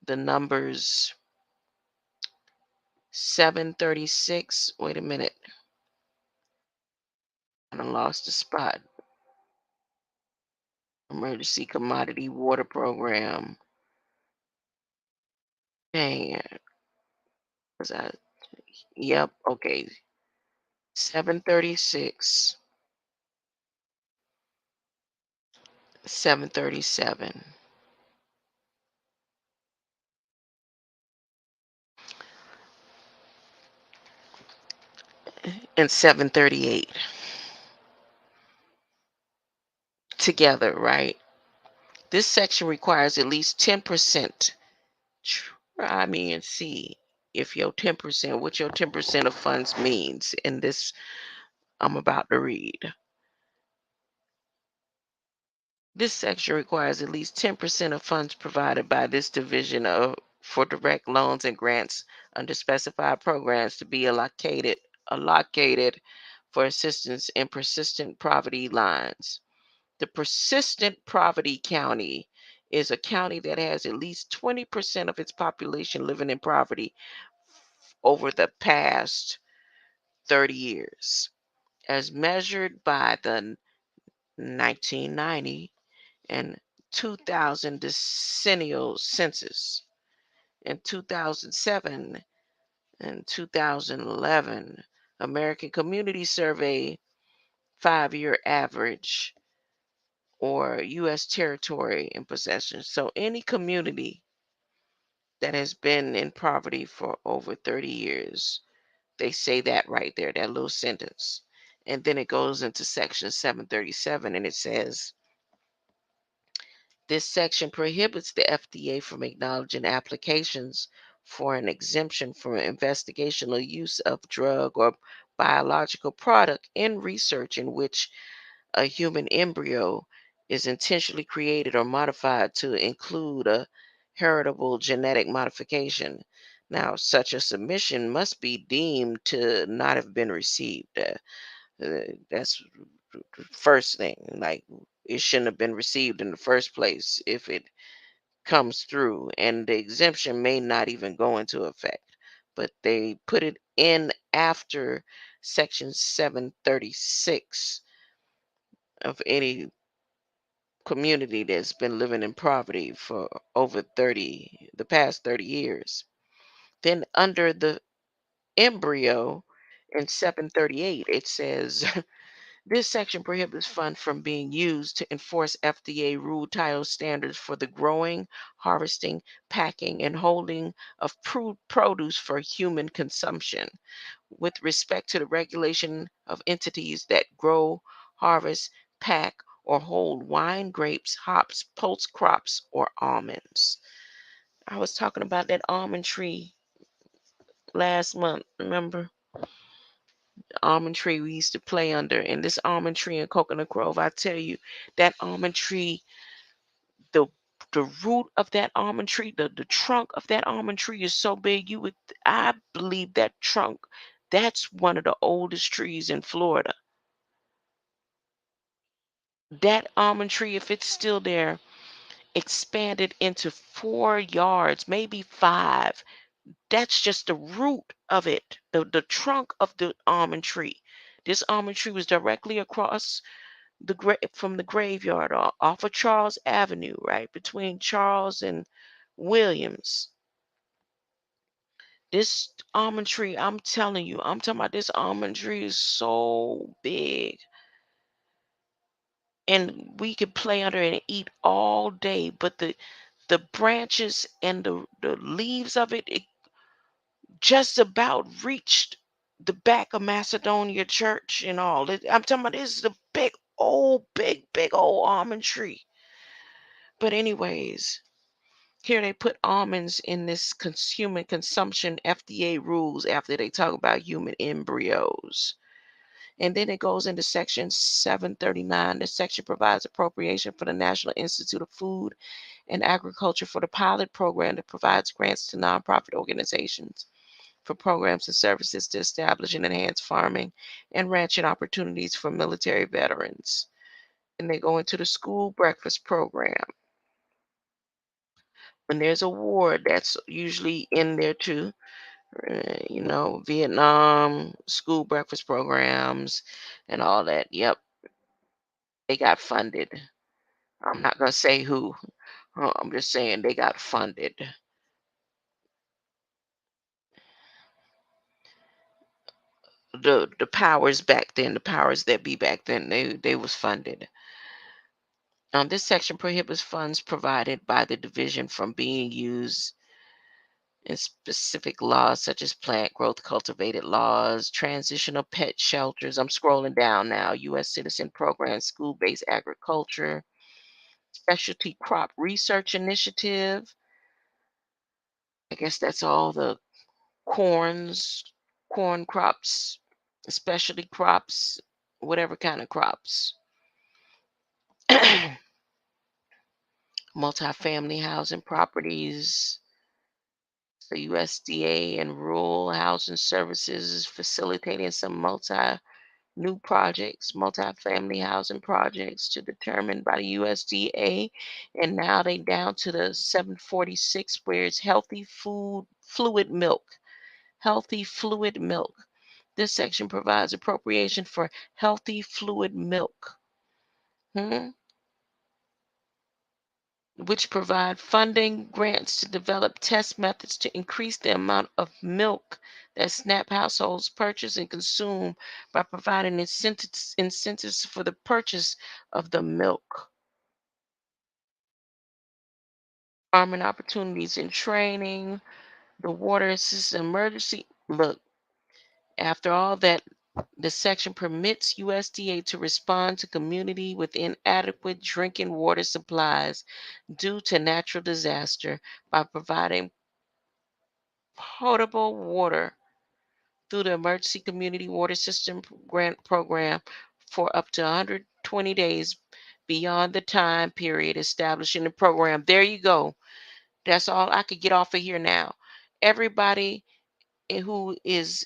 the numbers 736. Wait a minute, I done lost the spot. Emergency Commodity Water Program. Dang, was I? Yep, okay. 736, 737, and 738 together, right? This section requires at least 10%. Try me and see if your 10%, what your 10% of funds means in this I'm about to read. This section requires at least 10% of funds provided by this division for direct loans and grants under specified programs to be allocated for assistance in persistent poverty lines. The persistent poverty county is a county that has at least 20% of its population living in poverty over the past 30 years, as measured by the 1990 and 2000 decennial census. In 2007 and 2011 American Community Survey 5-year average, or U.S. territory in possession. So any community that has been in poverty for over 30 years, they say that right there, that little sentence. And then it goes into section 737, and it says, this section prohibits the FDA from acknowledging applications for an exemption from investigational use of drug or biological product in research in which a human embryo is intentionally created or modified to include a heritable genetic modification. Now, such a submission must be deemed to not have been received. That's the first thing. Like, it shouldn't have been received in the first place if it comes through, and the exemption may not even go into effect. But they put it in after Section 736 of any community that's been living in poverty for over the past 30 years. Then under the embryo in 738, it says, this section prohibits funds from being used to enforce FDA rule title standards for the growing, harvesting, packing, and holding of produce for human consumption. With respect to the regulation of entities that grow, harvest, pack, or hold wine, grapes, hops, pulse crops, or almonds. I was talking about that almond tree last month, remember? Almond tree we used to play under, and this almond tree in Coconut Grove, I tell you, that almond tree, the the root of that almond tree, the trunk of that almond tree is so big, I believe that trunk, that's one of the oldest trees in Florida. That almond tree, if it's still there, expanded into 4 yards, maybe five. That's just the root of it, the trunk of the almond tree. This almond tree was directly across from the graveyard, off of Charles Avenue, right between Charles and Williams. This almond tree, I'm telling you, I'm talking about, this almond tree is so big. And we could play under it and eat all day, but the branches and the leaves of it, it just about reached the back of Macedonia Church and all. I'm talking about, this is a big old, big old almond tree. But anyways, here they put almonds in this human consumption FDA rules after they talk about human embryos. And then it goes into section 739. This section provides appropriation for the National Institute of Food and Agriculture for the pilot program that provides grants to nonprofit organizations for programs and services to establish and enhance farming and ranching opportunities for military veterans. And they go into the school breakfast program. When there's a war, that's usually in there too. Vietnam, school breakfast programs, and all that. Yep, they got funded. I'm not going to say who. I'm just saying they got funded. The powers back then, the powers that be back then, they was funded. This section prohibits funds provided by the division from being used in specific laws such as plant growth, cultivated laws, transitional pet shelters. I'm scrolling down now. U.S. citizen programs, school-based agriculture, specialty crop research initiative. I guess that's all the corn crops, specialty crops, whatever kind of crops. Multifamily housing properties. The USDA and Rural Housing Services is facilitating some new projects, multifamily housing projects to determined by the USDA. And now they down to the 746 where it's healthy food, fluid milk. Healthy fluid milk. This section provides appropriation for healthy fluid milk. Hmm? Which provide funding grants to develop test methods to increase the amount of milk that SNAP households purchase and consume by providing incentives for the purchase of the milk. Farming opportunities and training, the water assistance emergency. Look, after all that, the section permits USDA to respond to community with inadequate drinking water supplies due to natural disaster by providing potable water through the Emergency Community Water System Grant Program for up to 120 days beyond the time period established in the program. There you go. That's all I could get off of here now. Everybody who is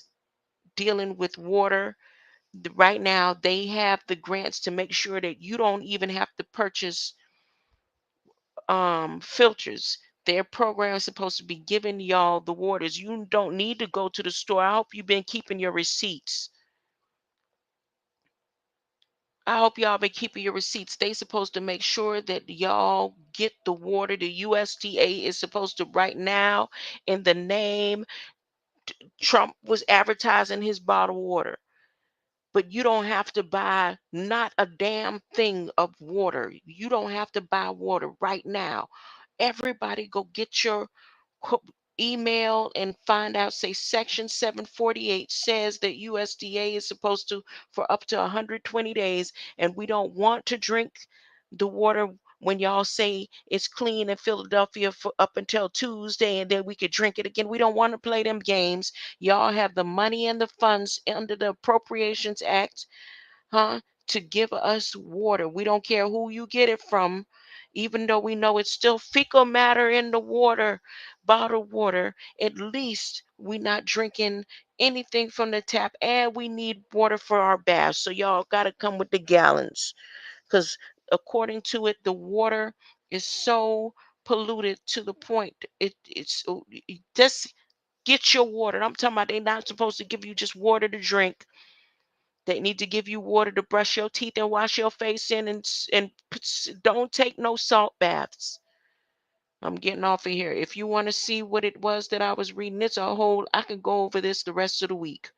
dealing with water right now, they have the grants to make sure that you don't even have to purchase filters. Their program is supposed to be giving y'all the waters. You don't need to go to the store. I hope you've been keeping your receipts. I hope y'all been keeping your receipts. They supposed to make sure that y'all get the water. The USDA is supposed to right now in the name Trump was advertising his bottled water. But you don't have to buy not a damn thing of water. You don't have to buy water right now. Everybody go get your co- email and find out. Say section 748 says that USDA is supposed to for up to 120 days, and we don't want to drink the water when y'all say it's clean in Philadelphia for up until Tuesday, and then we could drink it again. We don't want to play them games. Y'all have the money and the funds under the Appropriations Act, huh, to give us water. We don't care who you get it from, even though we know it's still fecal matter in the water, bottled water. At least we not drinking anything from the tap, and we need water for our baths. So y'all got to come with the gallons, because according to it, the water is so polluted to the point just get your water. I'm talking about they not supposed to give you just water to drink. They need to give you water to brush your teeth and wash your face in, don't take no salt baths. I'm getting off of here. If you want to see what it was that I was reading, it's a whole, I can go over this the rest of the week.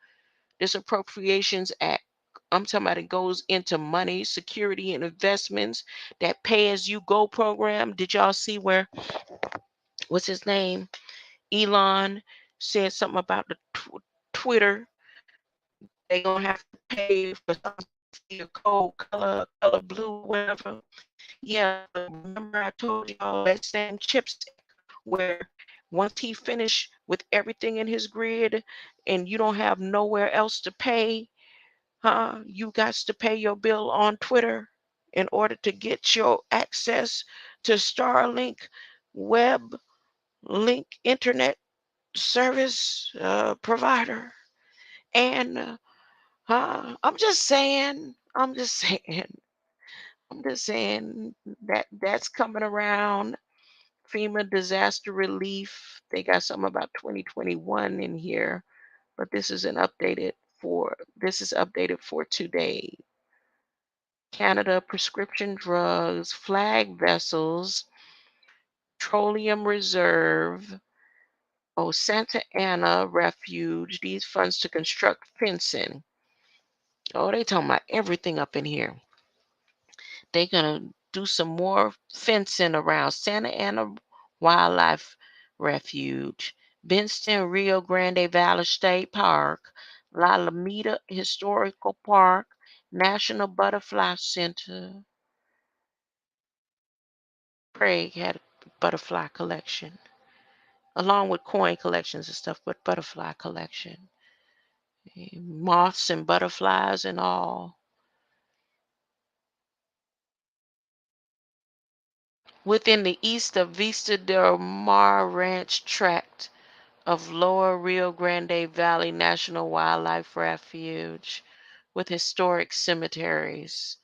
This Appropriations Act, I'm talking about it goes into money, security, and investments, that pay as you go program. Did y'all see where, what's his name? Elon said something about the Twitter. They're going to have to pay for something for your code, color blue, whatever. Yeah, but remember I told y'all that same chips where once he finished with everything in his grid and you don't have nowhere else to pay, You got to pay your bill on Twitter in order to get your access to Starlink web link internet service provider. And I'm just saying, I'm just saying, I'm just saying that that's coming around. FEMA disaster relief. They got something about 2021 in here, but this is updated for today. Canada prescription drugs, flag vessels, petroleum reserve, Santa Ana refuge, these funds to construct fencing. Oh, they talking about everything up in here. They gonna do some more fencing around Santa Ana Wildlife Refuge, Benston Rio Grande Valley State Park, La Alameda Historical Park, National Butterfly Center. Craig had a butterfly collection, along with coin collections and stuff, but butterfly collection. Moths and butterflies and all. Within the east of Vista Del Mar Ranch tract of Lower Rio Grande Valley National Wildlife Refuge with historic cemeteries.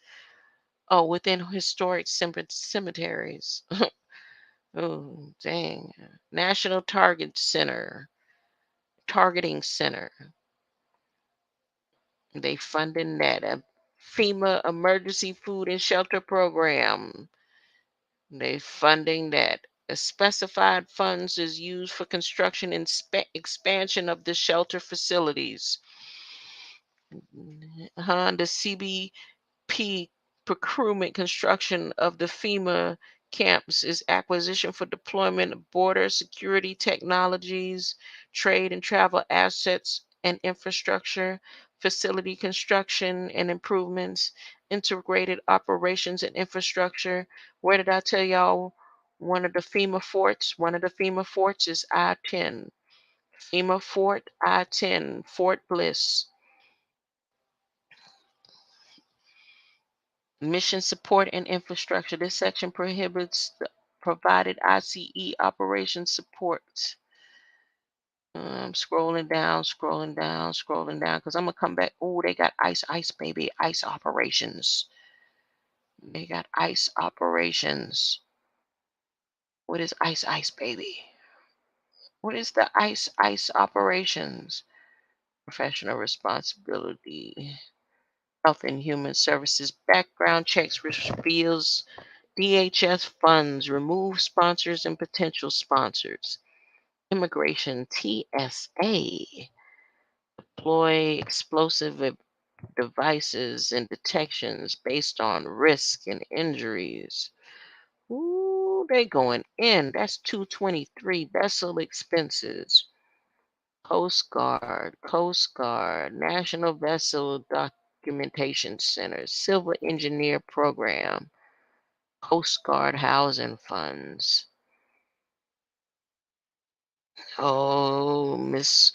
Oh, within historic cemeteries. Oh, dang. National Targeting Center. They funding that. A FEMA Emergency Food and Shelter Program. They funding that. A specified funds is used for construction and expansion of the shelter facilities. The CBP procurement construction of the FEMA camps is acquisition for deployment of border security technologies, trade and travel assets and infrastructure, facility construction and improvements, integrated operations and infrastructure. Where did I tell y'all one of the FEMA forts? One of the FEMA forts is I-10. FEMA Fort I-10, Fort Bliss. Mission support and infrastructure. This section prohibits the provided ICE operation support. Scrolling down, scrolling down, scrolling down, because I'm gonna come back. Oh, they got ice, baby, ice operations. They got ice operations. What is ice, baby? What is the ice operations? Professional responsibility. Health and Human Services background checks reveals DHS funds, remove sponsors and potential sponsors. Immigration TSA, deploy explosive devices and detections based on risk and injuries. Ooh, they going in. That's 223 vessel expenses. Coast Guard, National Vessel Documentation Center, Civil Engineer Program, Coast Guard Housing Funds. Oh, Miss,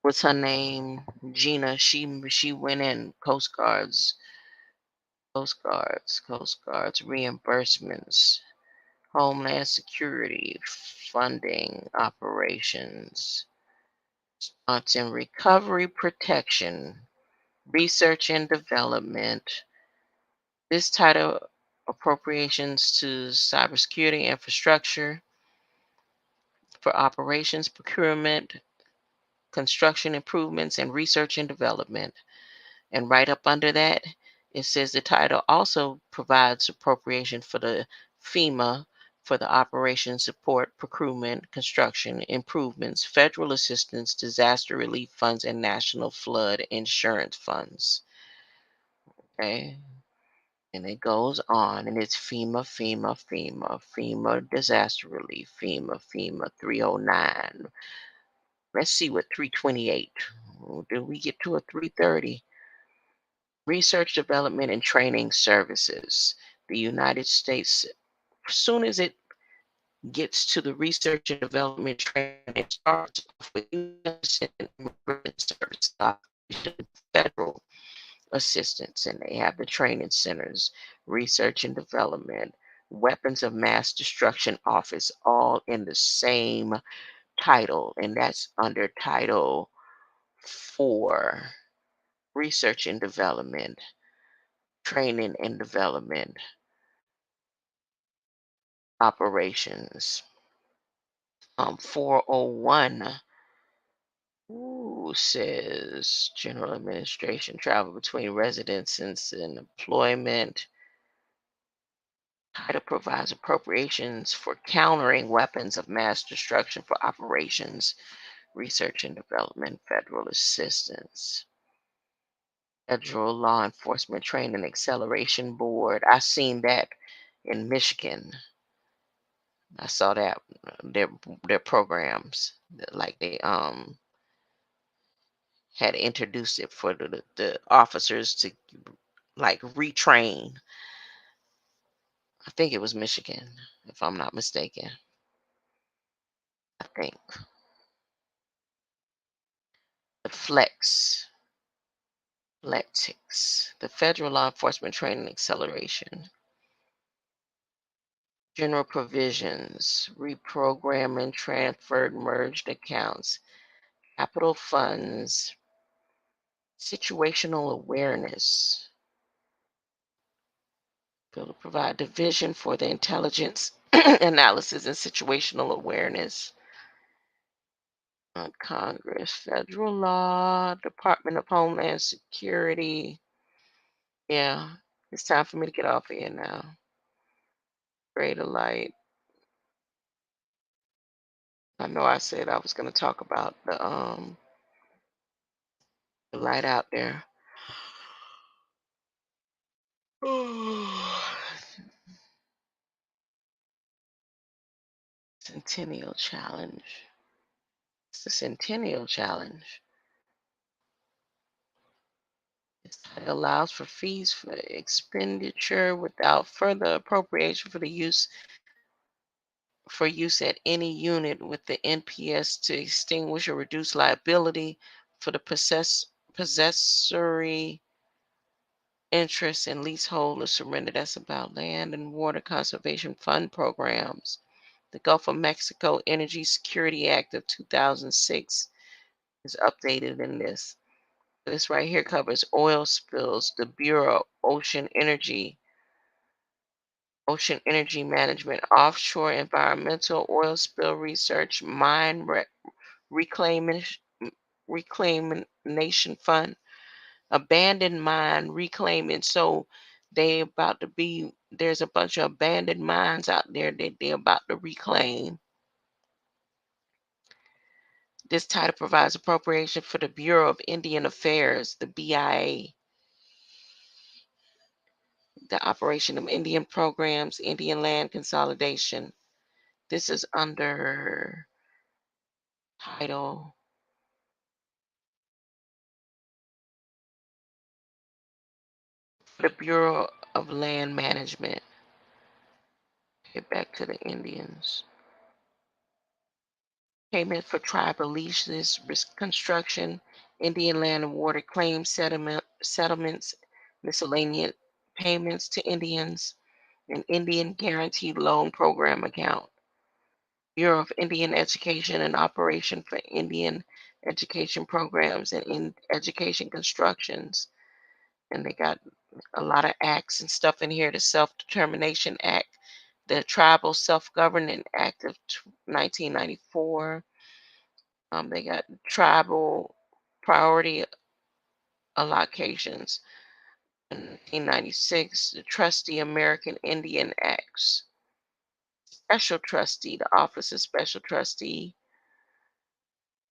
what's her name? Gina. She went in. Coast Guards reimbursements, Homeland Security funding operations, arts and recovery protection, research and development. This title appropriations to cybersecurity infrastructure for operations, procurement, construction improvements, and research and development. And right up under that, it says the title also provides appropriation for the FEMA for the operation support, procurement, construction improvements, federal assistance, disaster relief funds, and national flood insurance funds. Okay. And it goes on, and it's FEMA disaster relief, FEMA 309. Let's see what 328. Did we get to a 330? Research, development, and training services. The United States, as soon as it gets to the research and development training, it starts off with U.S. and Immigrant Service Federal. assistance, and they have the training centers, research and development, weapons of mass destruction office, all in the same title, and that's under Title 4, research and development, training and development, operations. 401 says general administration, travel between residences and employment. Title provides appropriations for countering weapons of mass destruction for operations, research and development, federal assistance. Federal Law Enforcement Training Acceleration Board. I seen that in Michigan. I saw that their programs, like they had introduced it for the officers to like retrain. I think it was Michigan, if I'm not mistaken. I think the Flex, the Federal Law Enforcement Training Acceleration. General provisions, reprogramming transferred merged accounts, capital funds, situational awareness. Bill to provide division for the intelligence analysis and situational awareness. Congress, federal law, Department of Homeland Security. Yeah, it's time for me to get off of here now. Greater light. I know I said I was going to talk about the light out there. Centennial Challenge. It's the Centennial Challenge. It allows for fees for expenditure without further appropriation for use at any unit with the NPS to extinguish or reduce liability for the possessory interest and leasehold or surrender. That's about land and water conservation fund programs. The Gulf of Mexico Energy Security Act of 2006 is updated in this. This right here covers oil spills, the Bureau of Ocean Energy Management, offshore environmental oil spill research, mine reclamation reclamation fund, abandoned mine reclaiming. So there's a bunch of abandoned mines out there that they're about to reclaim. This title provides appropriation for the Bureau of Indian Affairs, the BIA, the operation of Indian programs, Indian land consolidation. This is under title the Bureau of Land Management. Get back to the Indians. Payment for tribal leases, reconstruction, Indian land and water claims settlements, miscellaneous payments to Indians, an Indian Guaranteed Loan Program account, Bureau of Indian Education and Operation for Indian Education Programs and in Education Constructions. And they got a lot of acts and stuff in here. The Self-Determination Act, the Tribal Self-Governing Act of 1994. They got tribal priority allocations in 1996, the Trustee American Indian Acts, Special Trustee, the Office of Special Trustee.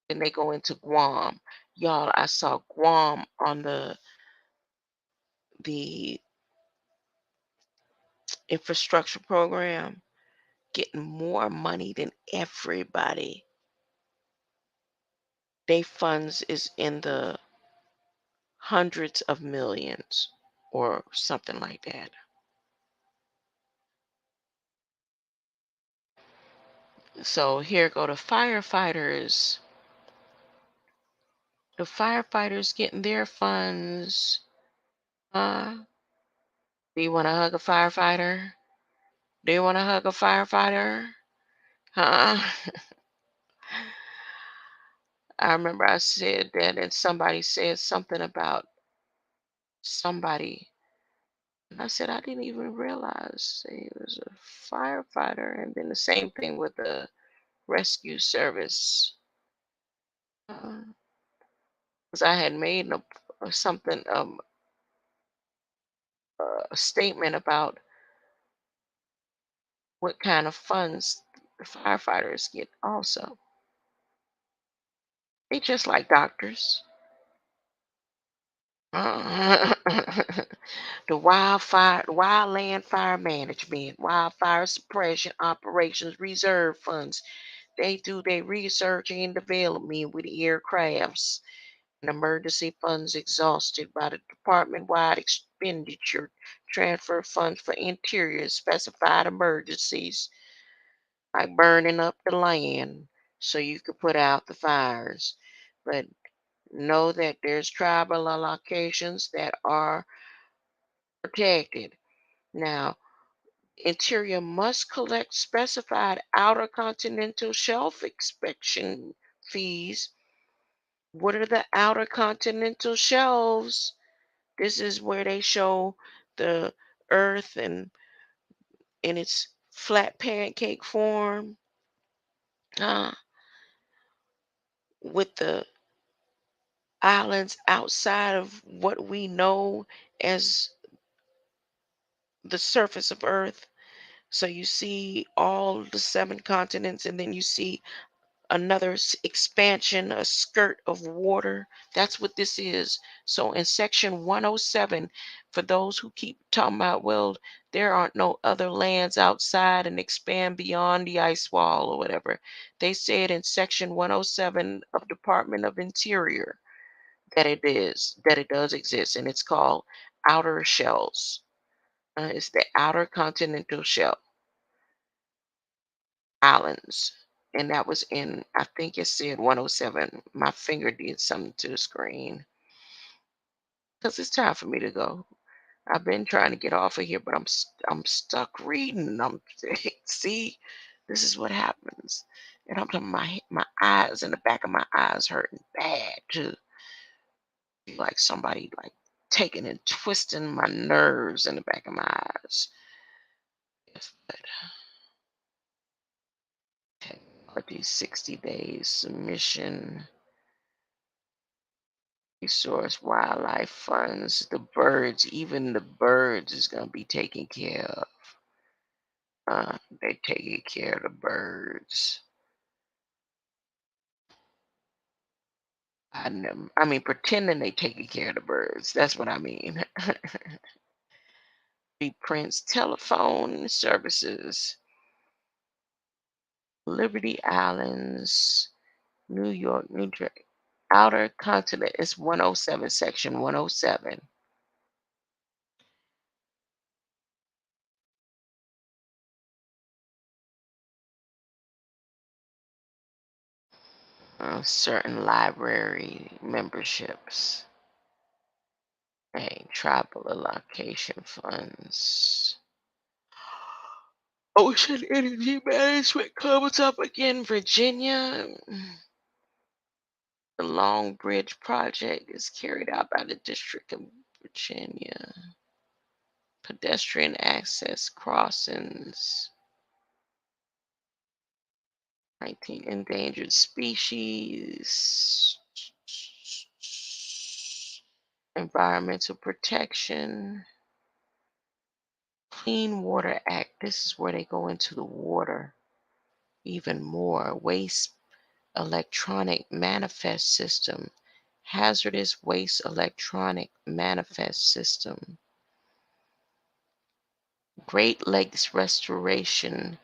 Then they go into Guam. Y'all, I saw Guam on the infrastructure program getting more money than everybody. They funds is in the hundreds of millions or something like that. So here go the firefighters. The firefighters getting their funds. Do you want to hug a firefighter? Do you want to hug a firefighter? Huh? I remember I said that, and somebody said something about somebody. And I said, I didn't even realize he was a firefighter. And then the same thing with the rescue service. Because I had made something, a statement about what kind of funds the firefighters get also. They just like doctors. Uh, the wildland fire management, wildfire suppression operations reserve funds. They do their research and development with aircrafts and emergency funds exhausted by the department-wide expenditure transfer funds for interior specified emergencies like burning up the land so you could put out the fires. But know that there's tribal allocations that are protected. Now, Interior must collect specified outer continental shelf inspection fees. What are the outer continental shelves? This is where they show the earth and in its flat pancake form, uh, with the islands outside of what we know as the surface of earth. So you see all the seven continents, and then you see another expansion, a skirt of water. That's what this is. So in section 107, for those who keep talking about, well, there aren't no other lands outside and expand beyond the ice wall or whatever. They said in section 107 of Department of Interior that it does exist, and it's called outer shells. It's the outer continental shelf islands. And that was in, I think it said 107. My finger did something to the screen. Because it's time for me to go. I've been trying to get off of here, but I'm stuck reading. I'm see, this is what happens. And I'm talking my eyes and the back of my eyes hurting bad too. Like somebody like taking and twisting my nerves in the back of my eyes. Yes, but technology 60 days submission. Resource wildlife funds, the birds, even the birds is gonna be taken care of. They taking care of the birds. I mean, pretending they taking care of the birds. That's what I mean. Reprints telephone services, Liberty Islands, New York, New Jersey. Outer continent is 107, section 107. Certain library memberships. Tribal allocation funds. Ocean Energy Management comes up again, Virginia. The Long Bridge Project is carried out by the District of Virginia. Pedestrian access crossings. 19 endangered species. Environmental protection. Clean Water Act. This is where they go into the water even more. Waste electronic manifest system. Hazardous waste electronic manifest system. Great Lakes Restoration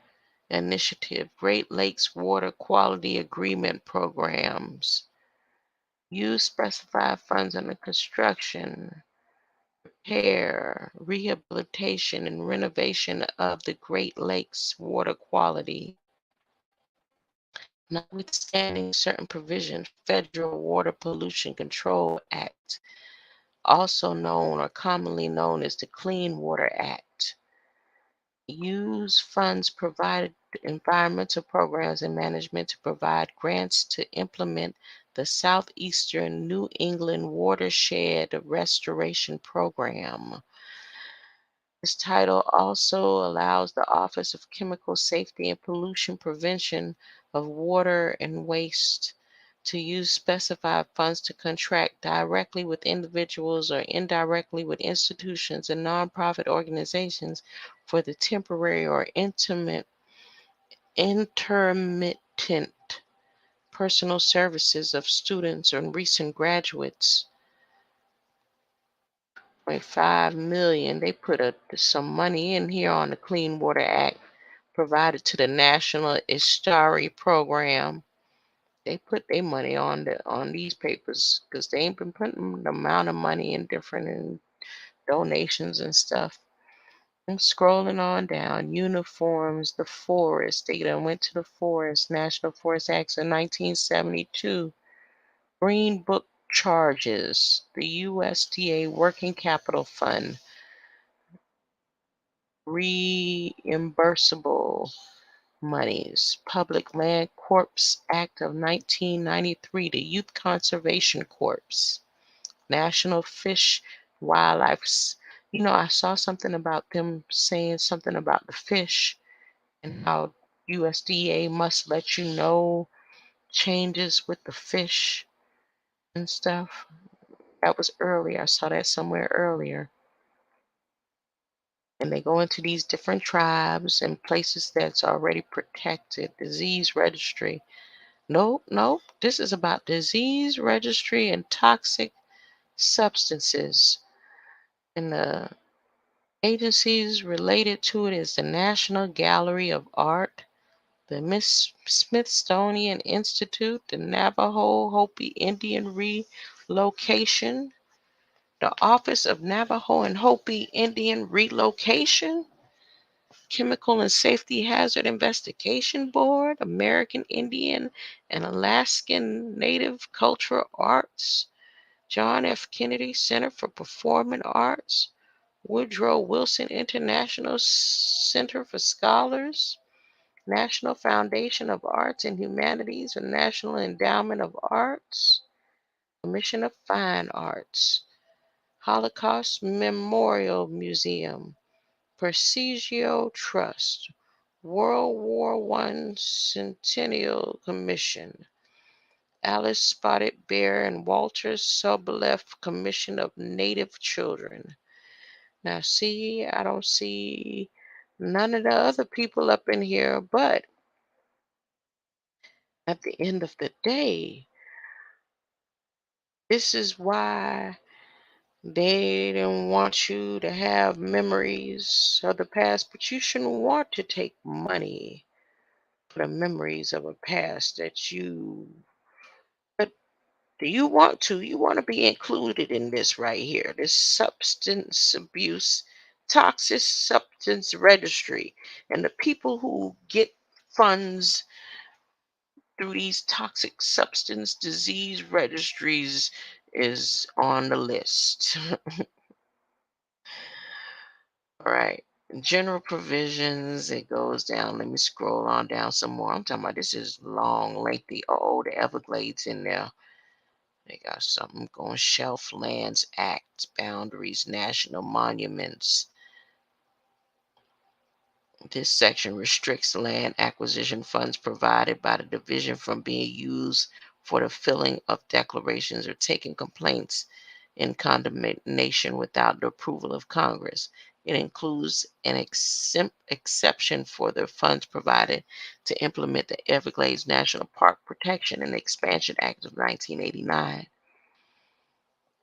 Initiative. Great Lakes Water Quality Agreement Programs. Use specified funds under construction, repair, rehabilitation, and renovation of the Great Lakes water quality. Notwithstanding certain provisions, Federal Water Pollution Control Act also known or commonly known as the Clean Water Act. Use funds provided environmental programs and management to provide grants to implement the Southeastern New England Watershed Restoration Program. This title also allows the Office of Chemical Safety and Pollution Prevention of Water and Waste to use specified funds to contract directly with individuals or indirectly with institutions and nonprofit organizations for the temporary or intermittent personal services of students and recent graduates. 0.5 million. They put some money in here on the Clean Water Act provided to the National Istari Program. They put their money on these papers because they ain't been putting the amount of money in different donations and stuff. I'm scrolling on down. Uniforms, the forest. They done went to the forest. National Forest Acts of 1972. Green Book charges. The USDA Working Capital Fund. Reimbursable monies. Public Land Corps Act of 1993. The Youth Conservation Corps. National Fish Wildlife. I saw something about them saying something about the fish and how USDA must let you know changes with the fish and stuff. That was earlier. I saw that somewhere earlier. And they go into these different tribes and places that's already protected. Disease registry. Nope, nope. This is about disease registry and toxic substances. And the agencies related to it is the National Gallery of Art, the Smithsonian Institute, the Navajo Hopi Indian Relocation, the Office of Navajo and Hopi Indian Relocation, Chemical and Safety Hazard Investigation Board, American Indian and Alaskan Native Cultural Arts, John F. Kennedy Center for Performing Arts, Woodrow Wilson International Center for Scholars, National Foundation of Arts and Humanities, and National Endowment of Arts, Commission of Fine Arts, Holocaust Memorial Museum, Prestigio Trust, World War I Centennial Commission, Alice Spotted Bear and Walter Soboleff Commission of Native Children. Now, see, I don't see none of the other people up in here, but at the end of the day, this is why they don't want you to have memories of the past, but you shouldn't want to take money for the memories of a past that you. But do you want to? You want to be included in this right here, this substance abuse, toxic substance registry, and the people who get funds through these toxic substance disease registries is on the list. All right. General provisions, it goes down. Let me scroll on down some more. I'm talking about this is long, lengthy. Oh, the Everglades in there. They got something going. Shelf Lands Act, boundaries, national monuments. This section restricts land acquisition funds provided by the division from being used for the filling of declarations or taking complaints in condemnation without the approval of Congress. It includes an exception for the funds provided to implement the Everglades National Park Protection and Expansion Act of 1989,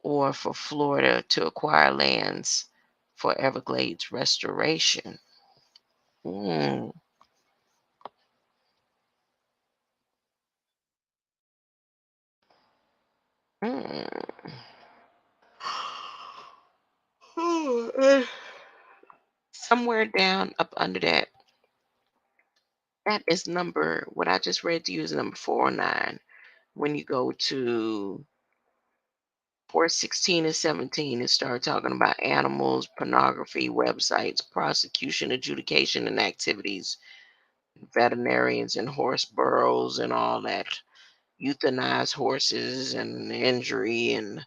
or for Florida to acquire lands for Everglades restoration. Hmm. Hmm. Somewhere down up under that, that is number, what I just read to you is number 409. When you go to Report 16 and 17, it started talking about animals, pornography, websites, prosecution, adjudication, and activities, veterinarians and horse burrows and all that, euthanize horses and injury and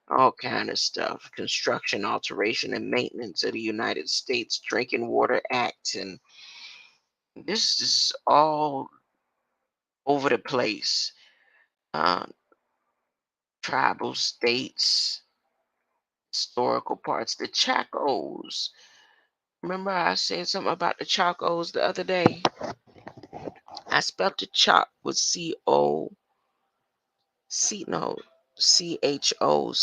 all kind of stuff, construction, alteration, and maintenance of the United States Drinking Water Act, and this is all over the place. Uh, Tribal states, historical parts, the Chacos. Remember, I said something about the Chacos the other day. I spelled the chalk with no, CHO,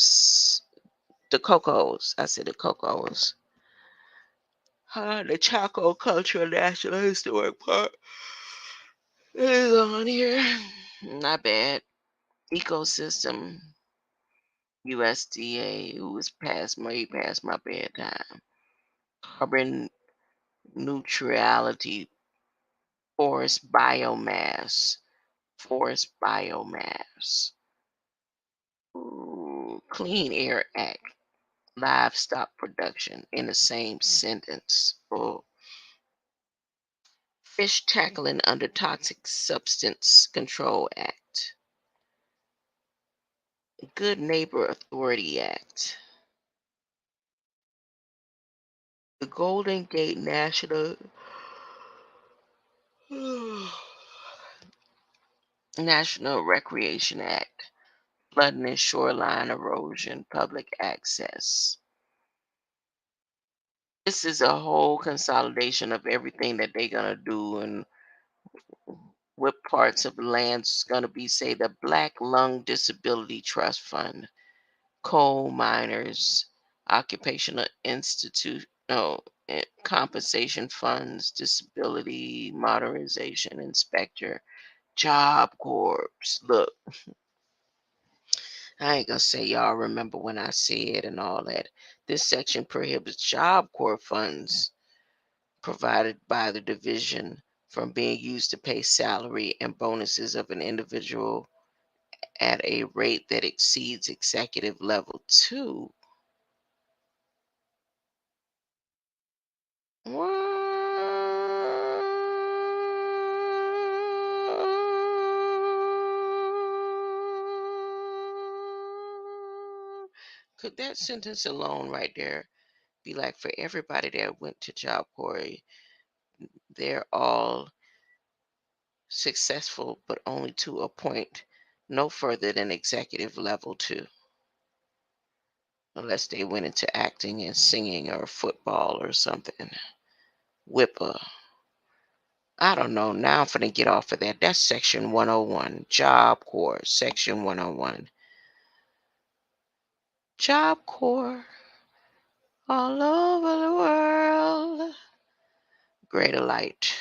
the Cocos. I said the Cocos. The Chaco Cultural National Historic Park is on here. Not bad. Ecosystem, USDA, who is way past my bedtime. Carbon neutrality, forest biomass, forest biomass. Ooh, Clean Air Act, livestock production in the same sentence. Oh, Fish tackling under Toxic Substance Control Act. Good Neighbor Authority Act. The Golden Gate National Recreation Act. Flooding and shoreline erosion, public access. This is a whole consolidation of everything that they're gonna do and what parts of the land's gonna be, say, the Black Lung Disability Trust Fund, coal miners, occupational institute, no, compensation funds, disability modernization inspector, job corps. Look, I ain't gonna say y'all remember when I said and all that. This section prohibits job corps funds provided by the division from being used to pay salary and bonuses of an individual at a rate that exceeds executive level 2. Could that sentence alone right there be like for everybody that went to Job Corps, they're all successful, but only to a point no further than executive level 2, unless they went into acting and singing or football or something. Whipper. I don't know. Now I'm finna get off of that. That's section 101. Job Corps, section 101. Job Corps all over the world. Greater light.